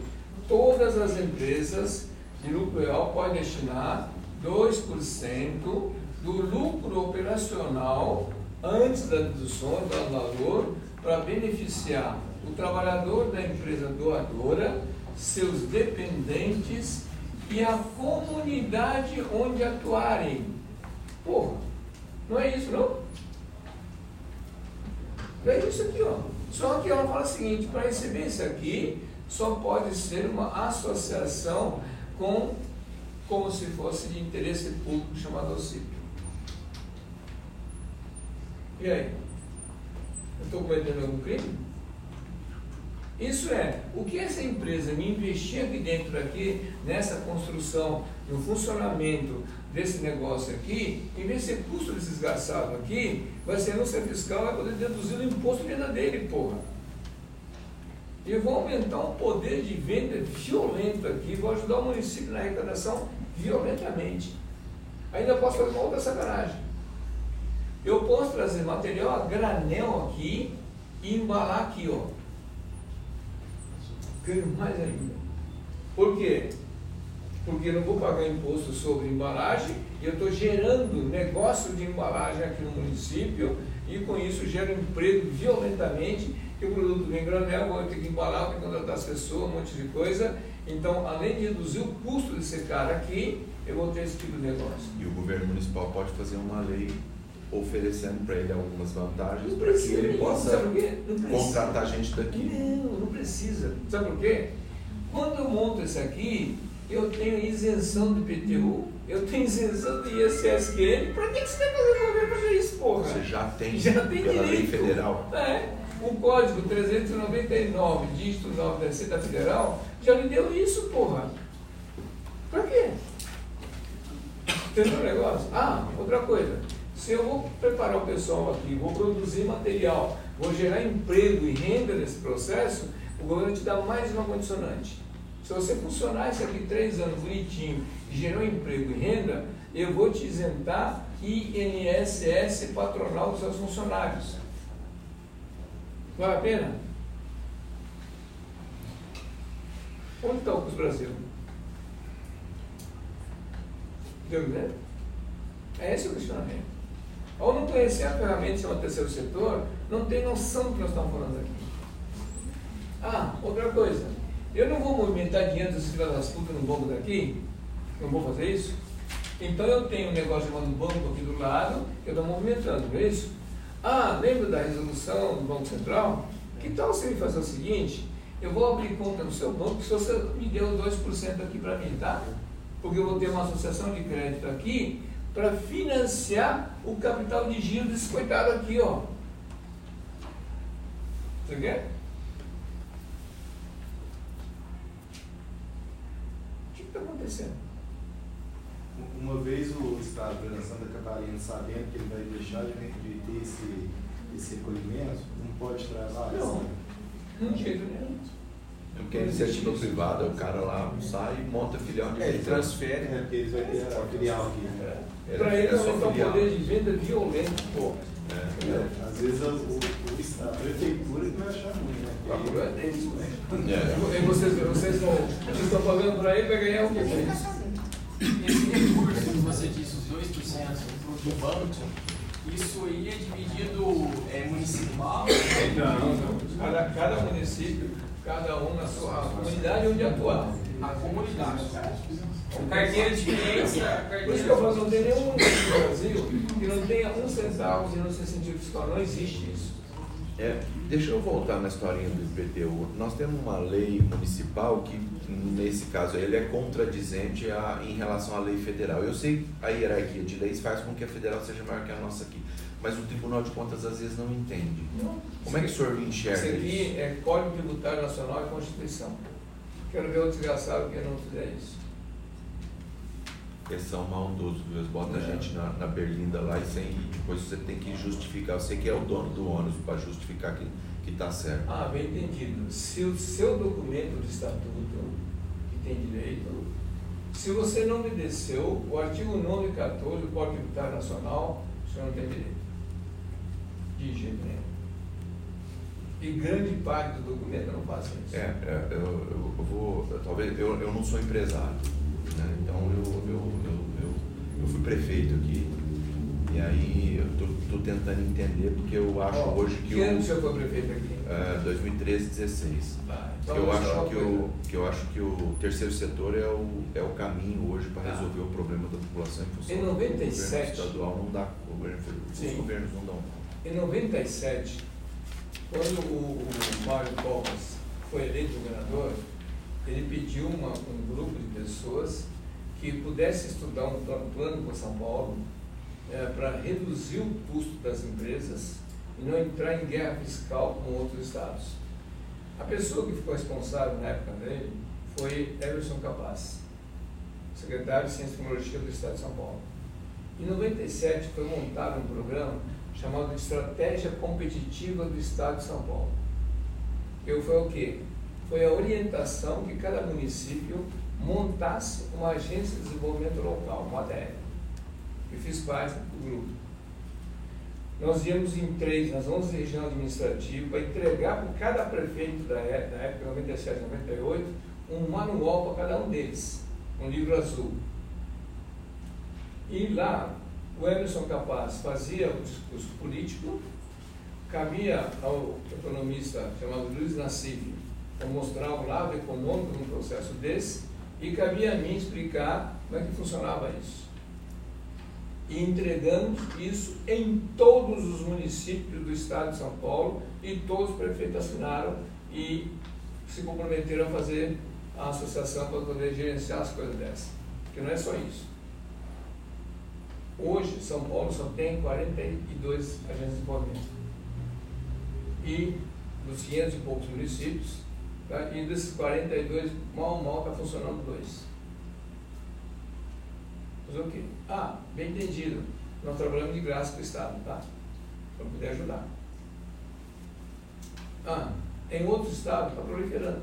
Todas as empresas de lucro real podem destinar 2% do lucro operacional antes da dedução do valor para beneficiar o trabalhador da empresa doadora, seus dependentes e a comunidade onde atuarem. Porra, não é isso não? É isso aqui, ó. Só que ela fala o seguinte, para receber isso aqui, só pode ser uma associação como se fosse de interesse público chamado OCIP. E aí? Eu estou cometendo algum crime? Isso é, o que essa empresa me investir aqui dentro aqui, nessa construção, no funcionamento desse negócio aqui, em vez de ser custo desse desgraçado aqui, vai ser renúncia fiscal, vai poder deduzir o imposto de venda dele, porra. E eu vou aumentar um poder de venda violento aqui, vou ajudar o município na arrecadação violentamente. Ainda posso fazer uma outra sacanagem. Eu posso trazer material a granel aqui e embalar aqui, ó. Ganho mais ainda. Por quê? Porque eu não vou pagar imposto sobre embalagem e eu estou gerando negócio de embalagem aqui no município e com isso gero emprego violentamente, que o produto vem granel, vou ter que embalar, vou ter que contratar as pessoas, um monte de coisa. Então, além de reduzir o custo desse cara aqui, eu vou ter esse tipo de negócio. E o governo municipal pode fazer uma lei oferecendo para ele algumas vantagens para que ele possa contratar gente daqui. Não precisa. Sabe por quê? Quando eu monto isso aqui, eu tenho isenção de IPTU, eu tenho isenção de ISSQN. Para que você vai fazer o governo fazer isso, porra? Você já tem pela direito. Lei federal. É. O código 399, dígito 9 da Receita Federal, já lhe deu isso, porra. Para quê? Entendeu o negócio? Ah, outra coisa. Se eu vou preparar o pessoal aqui, vou produzir material, vou gerar emprego e renda nesse processo, o governo te dá mais uma condicionante. Se você funcionar isso aqui 3 anos bonitinho e gerar emprego e renda, eu vou te isentar INSS patronal dos seus funcionários. Vale a pena? Onde está o Custo Brasil? Deu ideia? É esse o questionamento. Ao não conhecer a ferramenta que chama terceiro setor, não tem noção do que nós estamos falando aqui. Ah, outra coisa. Eu não vou movimentar dinheiro desses filhos das putas no banco daqui? Não vou fazer isso? Então eu tenho um negócio chamado banco aqui do lado, que eu estou movimentando, não é isso? Ah, lembra da resolução do Banco Central? Que tal você me fazer o seguinte? Eu vou abrir conta no seu banco se você me deu 2% aqui para mim, tá? Porque eu vou ter uma associação de crédito aqui para financiar o capital de giro desse coitado aqui, ó. Você quer? O que está acontecendo? Uma vez o Estado de Santa Catarina, sabendo que ele vai deixar de ter esse recolhimento, não pode travar? Não, não de jeito nenhum. Porque a iniciativa privada, o cara lá sai e monta filial de ele transfere, né? Porque eles vão ter a filial aqui. Né? Para ele aumentar o poder de venda violento, pô. Às vezes a prefeitura que vai achar ruim, né? A culpa é deles, né? E vocês estão pagando para ele, vai ganhar o que com isso? Esse recurso que você disse, os 2% do banco, isso aí é dividido municipal? Não. Cada município, cada um na sua comunidade onde atuar. A comunidade. Carteira de clientes. Por isso que eu falo, não tem nenhum município no Brasil que não tenha 1 centavo de renúncia incentivo fiscal. Não existe isso. Deixa eu voltar na historinha do IPTU. Nós temos uma lei municipal que, nesse caso, ele é contradizente em relação à lei federal. Eu sei a hierarquia de leis faz com que a federal seja maior que a nossa aqui, mas o Tribunal de Contas às vezes não entende. Como é que o senhor enxerga isso? Isso aqui é Código Tributário Nacional e Constituição. Quero ver o desgraçado que não fizer isso. Eles são maldosos, eles botam a gente na berlinda lá e depois você tem que justificar. Você que é o dono do ônus para justificar que está certo. Bem entendido. Se o seu documento de estatuto, que tem direito, se você não obedeceu o artigo 9 e 14 do Código Tributário Nacional, o senhor não tem direito. De jeito nenhum. E grande parte do documento não passa isso. Eu não sou empresário, né? Então eu fui prefeito aqui, e aí eu estou tentando entender, porque eu acho hoje que que ano o senhor foi prefeito aqui? 2013, 16. Então eu acho que o terceiro setor é o caminho hoje para resolver o problema da população em função em 97, do governo estadual não dá, os governos não dão. Em 97, quando o Mário Covas foi eleito governador, ele pediu um grupo de pessoas que pudesse estudar um plano para São Paulo para reduzir o custo das empresas e não entrar em guerra fiscal com outros estados. A pessoa que ficou responsável na época dele foi Emerson Capaz, secretário de Ciência e Tecnologia do Estado de São Paulo. Em 97 foi montado um programa chamado Estratégia Competitiva do Estado de São Paulo. Que foi o quê? Foi a orientação que cada município montasse uma agência de desenvolvimento local, uma ADR. Eu fiz parte do grupo. Nós íamos nas 11 regiões administrativas para entregar para cada prefeito da época, 97, 98, um manual para cada um deles, um livro azul. E lá, o Emerson Capaz fazia o discurso político, cabia ao economista chamado Luiz Nassif para mostrar o lado econômico de um processo desse, e cabia a mim explicar como é que funcionava isso. E entregamos isso em todos os municípios do estado de São Paulo, e todos os prefeitos assinaram e se comprometeram a fazer a associação para poder gerenciar as coisas dessas. Porque não é só isso. Hoje, São Paulo só tem 42 agências de desenvolvimento. E dos 500 e poucos municípios, tá? E desses 42, mal está funcionando 2. Fazer o quê? Bem entendido. Nós trabalhamos de graça para o Estado, tá? Para poder ajudar. Em outros estados está proliferando.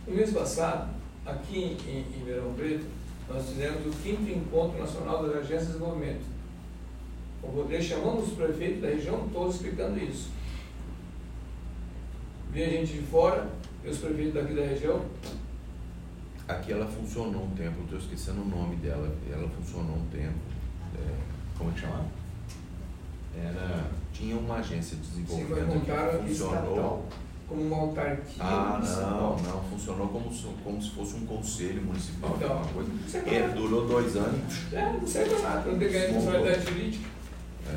No mês passado, aqui em Ribeirão Preto, nós fizemos o 5º Encontro Nacional das Agências de Desenvolvimento. Chamamos os prefeitos da região todos explicando isso. Vinha gente de fora, e os prefeitos daqui da região. Aqui ela funcionou um tempo, estou esquecendo o nome dela, ela funcionou um tempo. Como é que chama? Tinha uma agência de desenvolvimento que funcionou. Como uma autarquia. Não, funcionou como se fosse um conselho municipal, alguma coisa. Durou 2 anos. Não serve nada, não tem ganho de personalidade jurídica.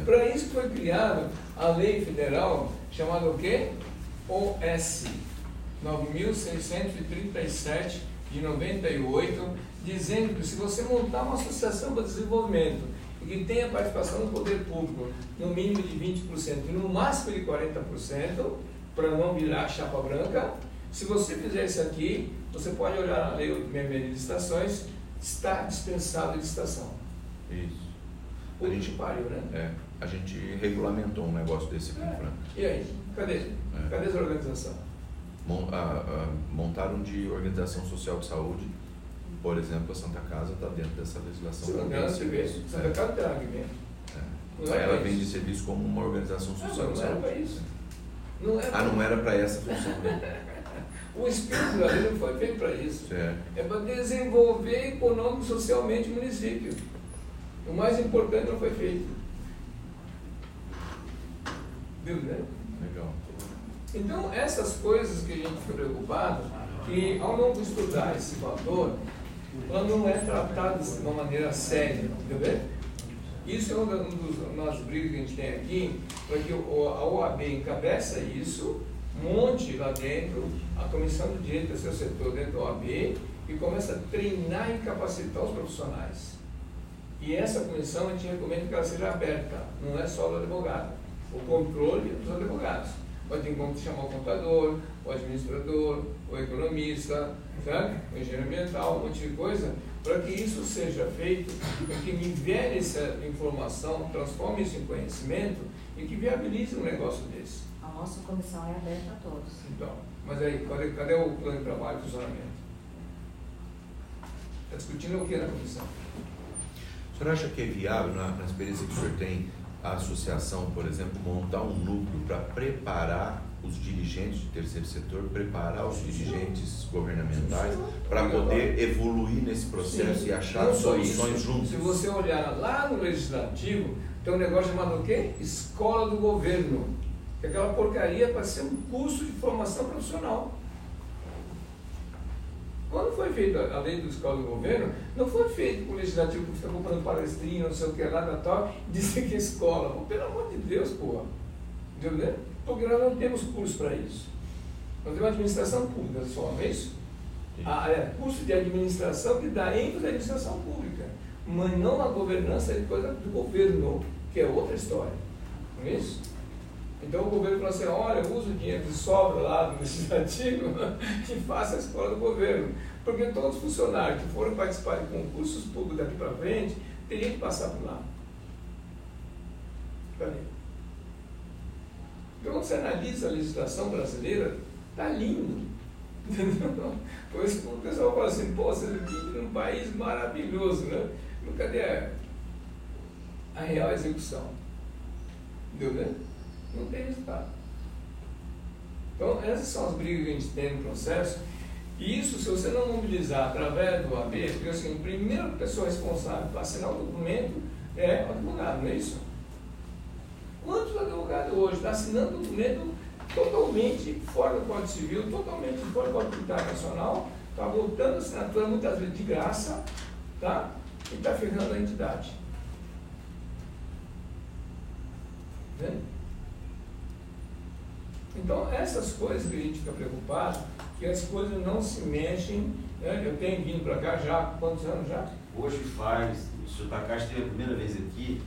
Para isso foi criada a lei federal chamada o quê? OS 9.637 de 98, dizendo que se você montar uma associação para desenvolvimento e que tenha participação do poder público no mínimo de 20% e no máximo de 40%, para não virar chapa branca, se você fizer isso aqui, você pode olhar na lei de licitações, está dispensado de licitação. Isso. A gente pariu, né? A gente regulamentou um negócio desse aqui em Franca. E aí? Cadê? Cadê essa organização? Montaram de organização social de saúde, por exemplo, a Santa Casa está dentro dessa legislação. Santa Casa tem que ver. Ela vem de serviço como uma organização social de saúde. Não era para isso. Não era para essa função. O espírito da lei não foi feito para isso. Certo. É para desenvolver econômico e socialmente o município. O mais importante não foi feito. Viu, né? Legal. Então, essas coisas que a gente fica preocupado, que ao não estudar esse fator, ela não é tratada de uma maneira séria, entendeu? Isso é uma das brigas que a gente tem aqui, para que a OAB encabeça isso, monte lá dentro a Comissão de Direito do Terceiro Setor dentro da OAB e começa a treinar e capacitar os profissionais. E essa comissão, a gente recomenda que ela seja aberta, não é só do advogado, o controle dos advogados. Pode chamar o contador, o administrador, o economista, sabe? O engenheiro ambiental, um monte de coisa, para que isso seja feito, para que nivele essa informação, transforme isso em conhecimento e que viabilize um negócio desse. A nossa comissão é aberta a todos. Então, mas aí, cadê o plano de trabalho e funcionamento? Está discutindo o que na comissão? O senhor acha que é viável, na experiência que o senhor tem, a associação, por exemplo, montar um núcleo para preparar os dirigentes do terceiro setor, preparar os dirigentes governamentais para poder evoluir nesse processo e achar soluções juntos? Se você olhar lá no Legislativo, tem um negócio chamado o quê? Escola do Governo. Que aquela porcaria para ser um curso de formação profissional. Quando foi feita a lei do Escola do Governo, não foi feito com o Legislativo que fica comprando palestrinha, não sei o que lá, tal, e dizer que é escola. Pô, pelo amor de Deus, porra. Entendeu? Porque nós não temos curso para isso. Nós temos administração pública só, não é isso? Curso de administração que dá ênfase à administração pública, mas não a governança de coisa do governo, que é outra história. Não é isso? Então o governo falou assim, olha, usa o dinheiro que sobra lá do legislativo e faça a escola do governo. Porque todos os funcionários que forem participar de concursos públicos daqui para frente, teriam que passar por lá. Então quando você analisa a legislação brasileira, está lindo. Entendeu? Por isso que o pessoal fala assim, pô, você vive num país maravilhoso, né? Mas cadê a real execução? Entendeu? Não tem resultado. Então, essas são as brigas que a gente tem no processo. E isso, se você não mobilizar através do AB, porque assim, a primeira pessoa responsável para assinar o documento é o advogado, não é isso? Quantos advogados hoje estão assinando documento totalmente fora do Código Civil, totalmente fora do Código Tributário Nacional, está voltando a assinatura muitas vezes de graça, tá? E está ferrando a entidade. Entende? Então, essas coisas que a gente fica preocupado, que as coisas não se mexem, né? Eu tenho vindo para cá já, há quantos anos já? Hoje faz, o senhor Takashi esteve a primeira vez aqui,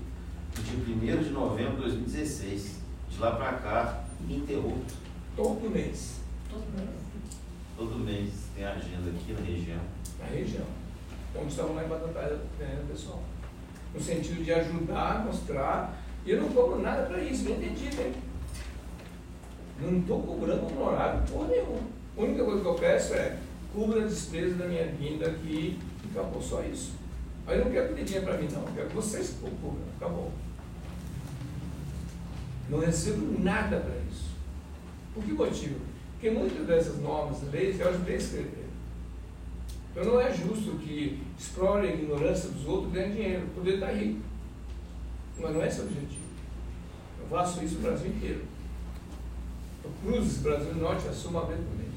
no dia 1º de novembro de 2016. De lá para cá, ininterrupto. Todo mês. Todo mês tem agenda aqui na região. Na região. Então, estamos lá em Batatais, pessoal. No sentido de ajudar, mostrar. E eu não cobro nada para isso, não entendi, né? Não estou cobrando honorário por nenhum. A única coisa que eu peço é cubra a despesa da minha vinda aqui e acabou, só isso. Aí eu não quero pedir dinheiro para mim, não. Eu quero que vocês cubram, acabou. Não recebo nada para isso. Por que motivo? Porque muitas dessas normas, leis, eu ajudei a escrever. Então não é justo que explore a ignorância dos outros e ganhe dinheiro, poder estar rico. Mas não é esse o objetivo. Eu faço isso no Brasil inteiro. Eu cruzo Brasil Norte, assumo uma vez por mês.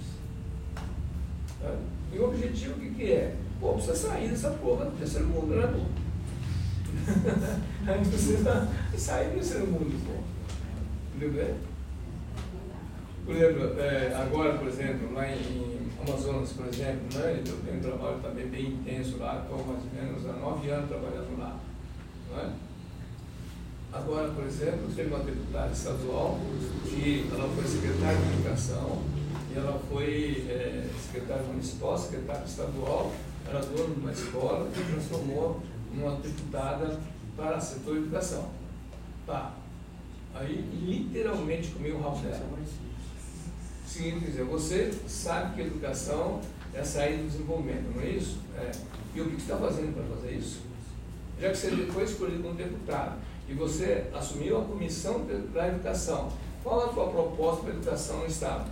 Tá? E o objetivo o que é? Pô, precisa sair dessa porra do terceiro mundo, né, pô? A gente precisa sair do terceiro mundo, pô. Entendeu? Por exemplo, agora, por exemplo, lá em Amazonas, por exemplo, né, eu tenho um trabalho também bem intenso lá, estou mais ou menos há 9 anos trabalhando lá. Não é? Agora, por exemplo, teve uma deputada estadual que ela foi secretária de Educação e ela foi secretária municipal, secretária estadual, era dona de uma escola que transformou numa deputada para o setor de educação. Tá. Aí, literalmente, comi o rabo dela. Seguinte, quer dizer, você sabe que a educação é a saída do desenvolvimento, não é isso? E o que você está fazendo para fazer isso? Já que você foi escolhido como deputado e você assumiu a comissão da educação, qual a sua proposta para a educação no Estado?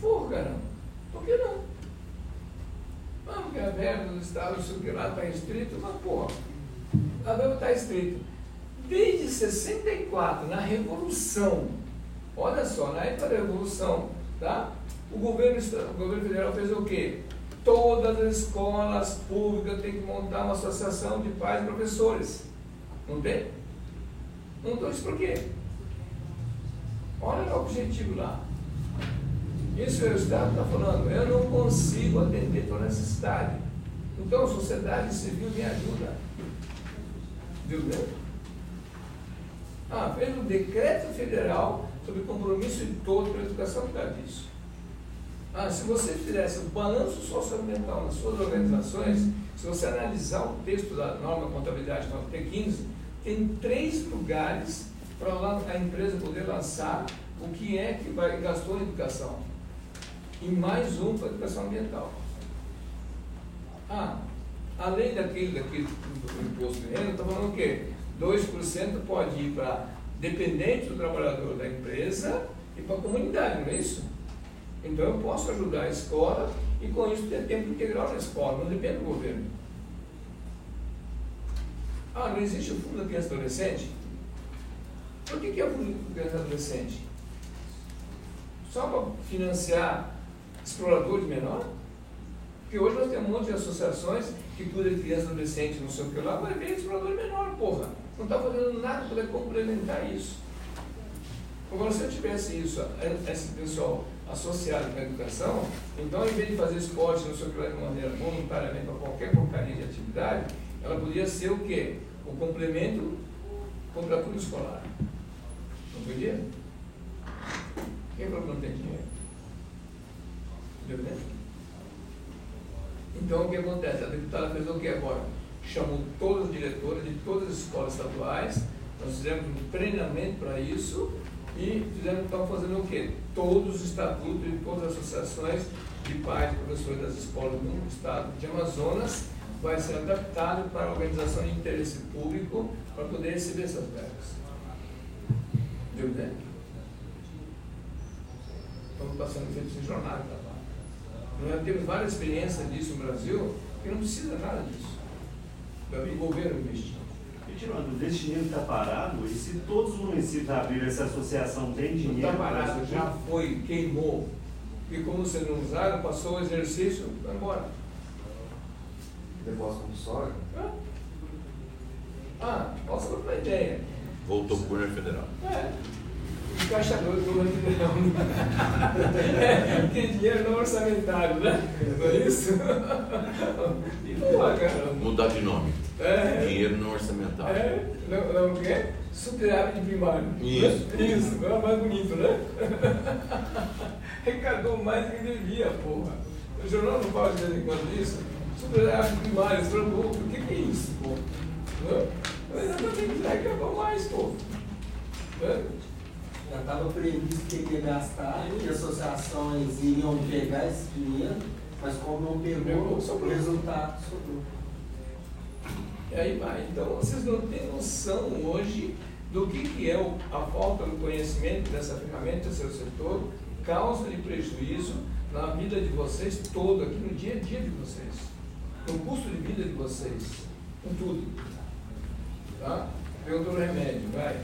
Porra, caramba, por que não? Vamos que a verba do Estado, isso que lá está restrito, mas porra, a verba está restrita. Desde 64, na Revolução, olha só, na época da Revolução, tá? O governo federal fez o quê? todas as escolas públicas têm que montar uma associação de pais e professores. Não tem? Não tem isso por quê? Olha o objetivo lá. Isso o Estado está falando, eu não consigo atender toda necessidade. Então a sociedade civil me ajuda. Viu bem? Fez um decreto federal sobre compromisso de todos pela educação por causa disso. Se você fizesse um balanço socioambiental nas suas organizações, se você analisar o texto da norma contabilidade T15, tem 3 lugares para a empresa poder lançar o que é que gastou em educação. E mais um para educação ambiental. Além daquele do imposto de renda, está falando o quê? 2% pode ir para dependente do trabalhador da empresa e para a comunidade, não é isso? Então eu posso ajudar a escola e com isso ter tempo integral na escola, não depende do governo. Não existe o Fundo da Criança e Adolescente? Por que é o Fundo da Criança e Adolescente? Só para financiar exploradores menores? Porque hoje nós temos um monte de associações que cuidam de crianças e adolescentes, não sei o que lá, mas vem explorador menor, porra. Não está fazendo nada para complementar isso. Agora, se eu tivesse isso, esse pessoal associado com a educação, então, em vez de fazer esporte, não sei o que lá, de maneira voluntariamente para qualquer porcaria de atividade, ela podia ser o quê? O complemento contra tudo escolar. Não podia? Quem falou que não tem dinheiro? Entendeu? Então, o que acontece? A deputada fez o que agora? Chamou todas as diretoras de todas as escolas estaduais, nós fizemos um treinamento para isso e estamos fazendo o quê? Todos os estatutos de todas as associações de pais e professores das escolas no estado de Amazonas vai ser adaptado para a organização de interesse público para poder receber essas verbas. Viu, né? Estamos passando feito em jornada, tá? Nós temos várias experiências disso no Brasil que não precisa nada disso. O governo investir. E tirando, esse dinheiro está parado, e se todos os municípios abrirem essa associação, tem dinheiro? Não está parado, já foi, queimou. E como vocês não usaram, passou o exercício, vai embora. Depósito compulsório? Posso dar uma ideia. Voltou para o governo federal. Encaixador do governo federal. Tem dinheiro no orçamentário, né? Não é isso? Mudar de nome. Dinheiro no orçamentário. Não o quê? Superávit primário. Isso, é mais bonito, né? Arrecadou mais do que devia, porra. O jornal não fala de vez em quando disso. Superávit primário, o que é isso, porra? Exatamente, arrecadou mais, porra. Já estava previsto que ia gastar, que associações iriam pegar esse dinheiro, mas como não pegou, o resultado sobrou. E aí vai. Então vocês não têm noção hoje do que é a falta do conhecimento dessa ferramenta do seu setor, causa de prejuízo na vida de vocês todo, aqui no dia a dia de vocês, no custo de vida de vocês, com tudo. Tá? Perguntou o remédio, vai.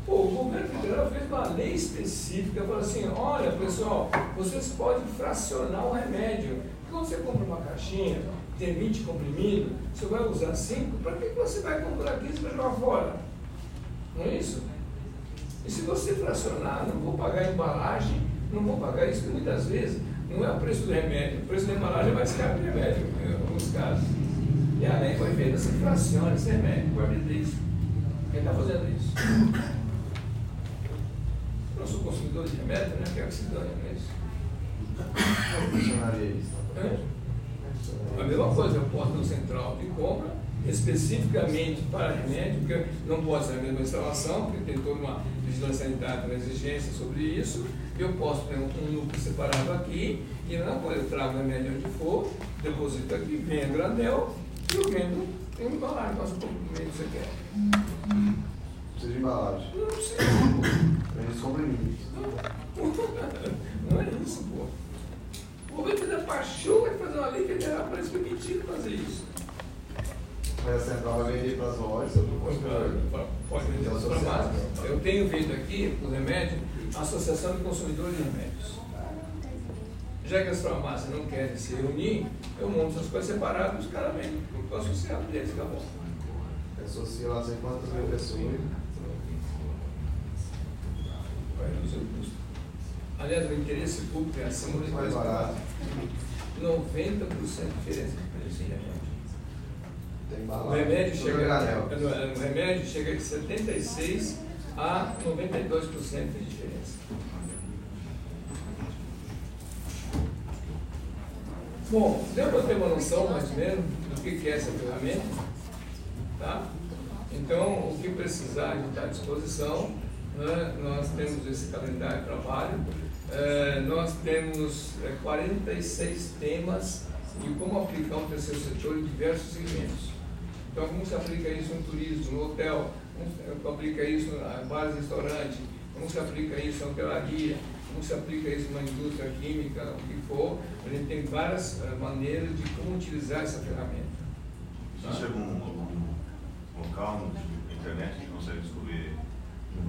O governo federal fez uma lei específica, falou assim, olha pessoal, vocês podem fracionar o remédio. Quando você compra uma caixinha, tem 20 comprimidos, você vai usar 5, para que você vai comprar 15 para jogar fora? Não é isso? E se você fracionar, não vou pagar embalagem, não vou pagar isso, porque muitas vezes não é o preço do remédio, o preço da embalagem é mais caro que o remédio, em alguns casos. E a lei foi feita, se fraciona esse remédio, por causa disso. Quem está fazendo isso? Eu não sou consumidor de remédio, né? Quero que se dane, não é isso? Como funcionaria isso? A mesma coisa, eu posso no central de compra, especificamente para remédio, porque não pode ser a mesma instalação, porque tem toda uma vigilância sanitária, uma exigência sobre isso. Eu posso ter um núcleo separado aqui, e não, quando eu trago o remédio onde for, deposito aqui, venho a granel, e eu vendo, tem uma embalagem, quanto comprimento você quer. Precisa de embalagem. Não precisa. Tem os comprimidos. Não é isso, pô. O governo fez a paixão de fazer uma lei federal para eles permitirem fazer isso. Mas a central vai vender para as lojas? Pode vender para as farmácias. Eu tenho visto aqui, os remédios, a Associação de Consumidores de Remédios. Já que as farmácias não querem se reunir, eu monto essas coisas separadas e os caras vêm com o associado deles, acabou. Associou lá sei quantas mil pessoas. Vai reduzir o custo. Aliás, o interesse público é acima de Mais barato. 90% de diferença de preço em remédio. Tem O bala. remédio, Tudo chega, granel. o remédio chega de 76% a 92% de diferença. Bom, deu para ter uma noção mais ou menos do que é essa ferramenta? Tá? Então, o que precisar de estar à disposição, né? Nós temos esse calendário de trabalho, nós temos 46 temas e como aplicar o terceiro setor em diversos segmentos. Então, como se aplica isso no turismo, no hotel, como se aplica isso em bares e restaurantes, como se aplica isso na hotelaria, como se aplica isso na indústria química, o que for. A gente tem várias maneiras de como utilizar essa ferramenta. Existe algum local na internet que consegue descobrir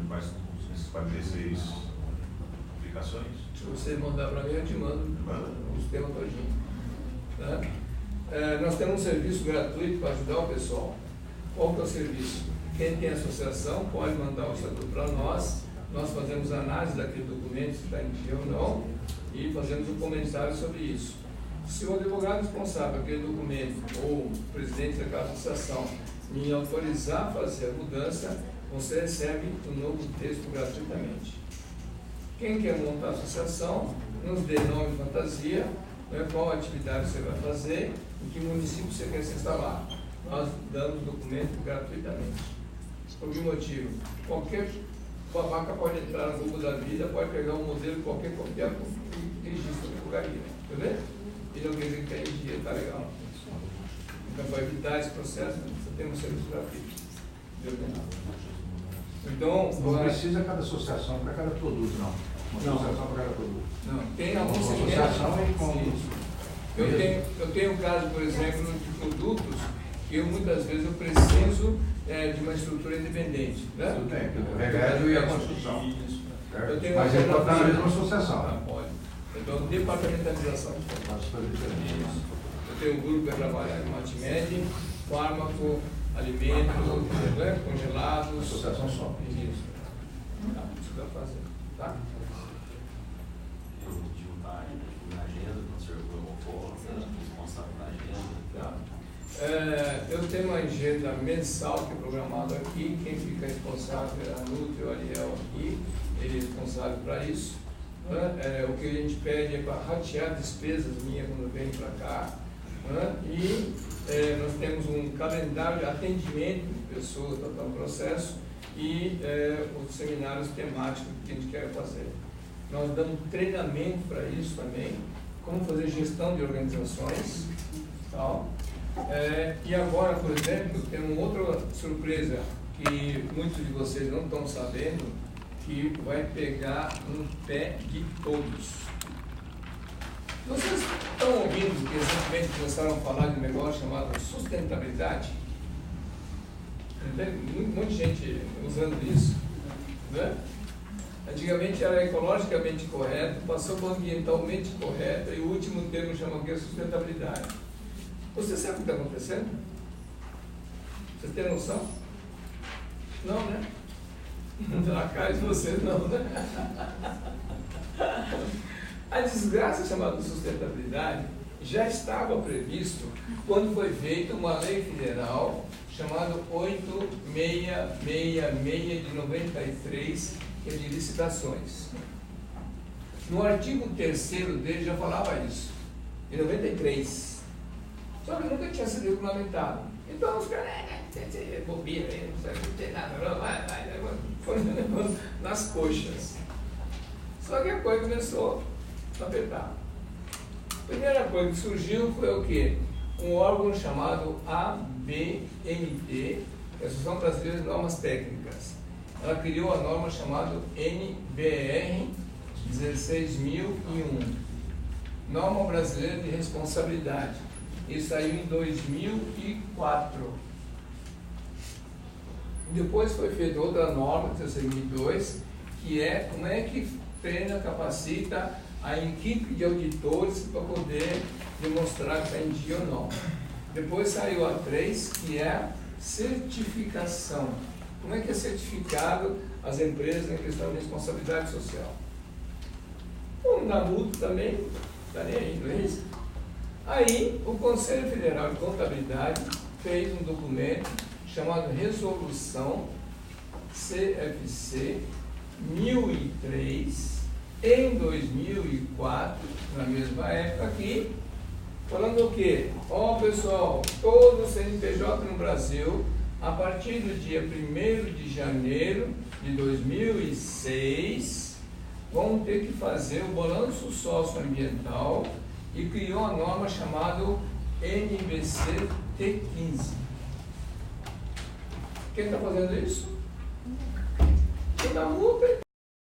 quais são esses 46 aplicações? Se você mandar para mim, eu te mando o sistema todinho. Tá? Nós temos um serviço gratuito para ajudar o pessoal. Qual que é o serviço? Quem tem associação pode mandar o estatuto para nós. Nós fazemos análise daquele documento, se está em dia ou não, e fazemos um comentário sobre isso. Se o advogado responsável daquele documento ou o presidente daquela associação me autorizar a fazer a mudança, você recebe um novo texto gratuitamente. Quem quer montar a associação, nos dê nome e fantasia, né, qual atividade você vai fazer, em que município você quer se instalar. Nós damos o documento gratuitamente. Por que motivo? Qualquer babaca pode entrar no Google da vida, pode pegar um modelo qualquer e registro na advocacia, entendeu? E não quer dizer que tem dia, tá legal. Então, para evitar esse processo, você tem um serviço gratuito. Então, não precisa cada associação para cada produto, não. Uma associação para cada produto. Não, tem alguns associação eu tenho um caso, por exemplo, de produtos que eu muitas vezes eu preciso de uma estrutura independente. Né? Tudo bem, o remédio e a construção. Mas ele pode estar na mesma associação. Ah, pode. Então, departamentalização. Eu tenho um grupo que trabalha em Matimed, fármaco, alimento, congelados. Associação só. Isso. Isso dá para fazer. Tá? Na agenda, quando o senhor for responsável na agenda. Tá. Eu tenho uma agenda mensal que é programada aqui. Quem fica responsável é a Nutri, o Ariel aqui, ele é responsável para isso. O que a gente pede é para ratear despesas minhas quando vem para cá. E nós temos um calendário de atendimento de pessoas para estar no processo e os seminários temáticos que a gente quer fazer. Nós damos treinamento para isso também, como fazer gestão de organizações. Tal. E agora, por exemplo, tem uma outra surpresa que muitos de vocês não estão sabendo, que vai pegar no pé de todos. Vocês estão ouvindo que recentemente começaram a falar de um negócio chamado sustentabilidade? Tem muita gente usando isso, né? Antigamente era ecologicamente correto, passou para ambientalmente correto e o último termo chama que é sustentabilidade. Você sabe o que está acontecendo? Vocês têm noção? Não, né? Na casa de vocês não, né? A desgraça chamada sustentabilidade já estava previsto quando foi feita uma lei federal chamada 8666 de 93, que é de licitações. No artigo 3º dele já falava isso, de 93. Só que nunca tinha sido regulamentado. Então os caras, bobeira, não tem nada, foram nas coxas. Só que a coisa começou a apertar. A primeira coisa que surgiu foi o quê? Um órgão chamado ABNT, Associação Brasileira de Normas Técnicas. Ela criou a norma chamada NBR 16001, Norma Brasileira de Responsabilidade. Isso saiu em 2004. Depois foi feita outra norma, 2002, que é como é que treina, capacita a equipe de auditores para poder demonstrar que está em dia ou não. Depois saiu a 3, que é certificação. Como é que é certificado as empresas em questão de responsabilidade social? Como na multa também, está nem aí, não é isso? Aí, o Conselho Federal de Contabilidade fez um documento chamado Resolução CFC 1003, em 2004, na mesma época aqui, falando o quê? Ó, pessoal, todo CNPJ no Brasil, a partir do dia 1º de janeiro de 2006, vão ter que fazer o balanço socioambiental e criou uma norma chamada NBC T15. Quem está fazendo isso? Quem dá multa?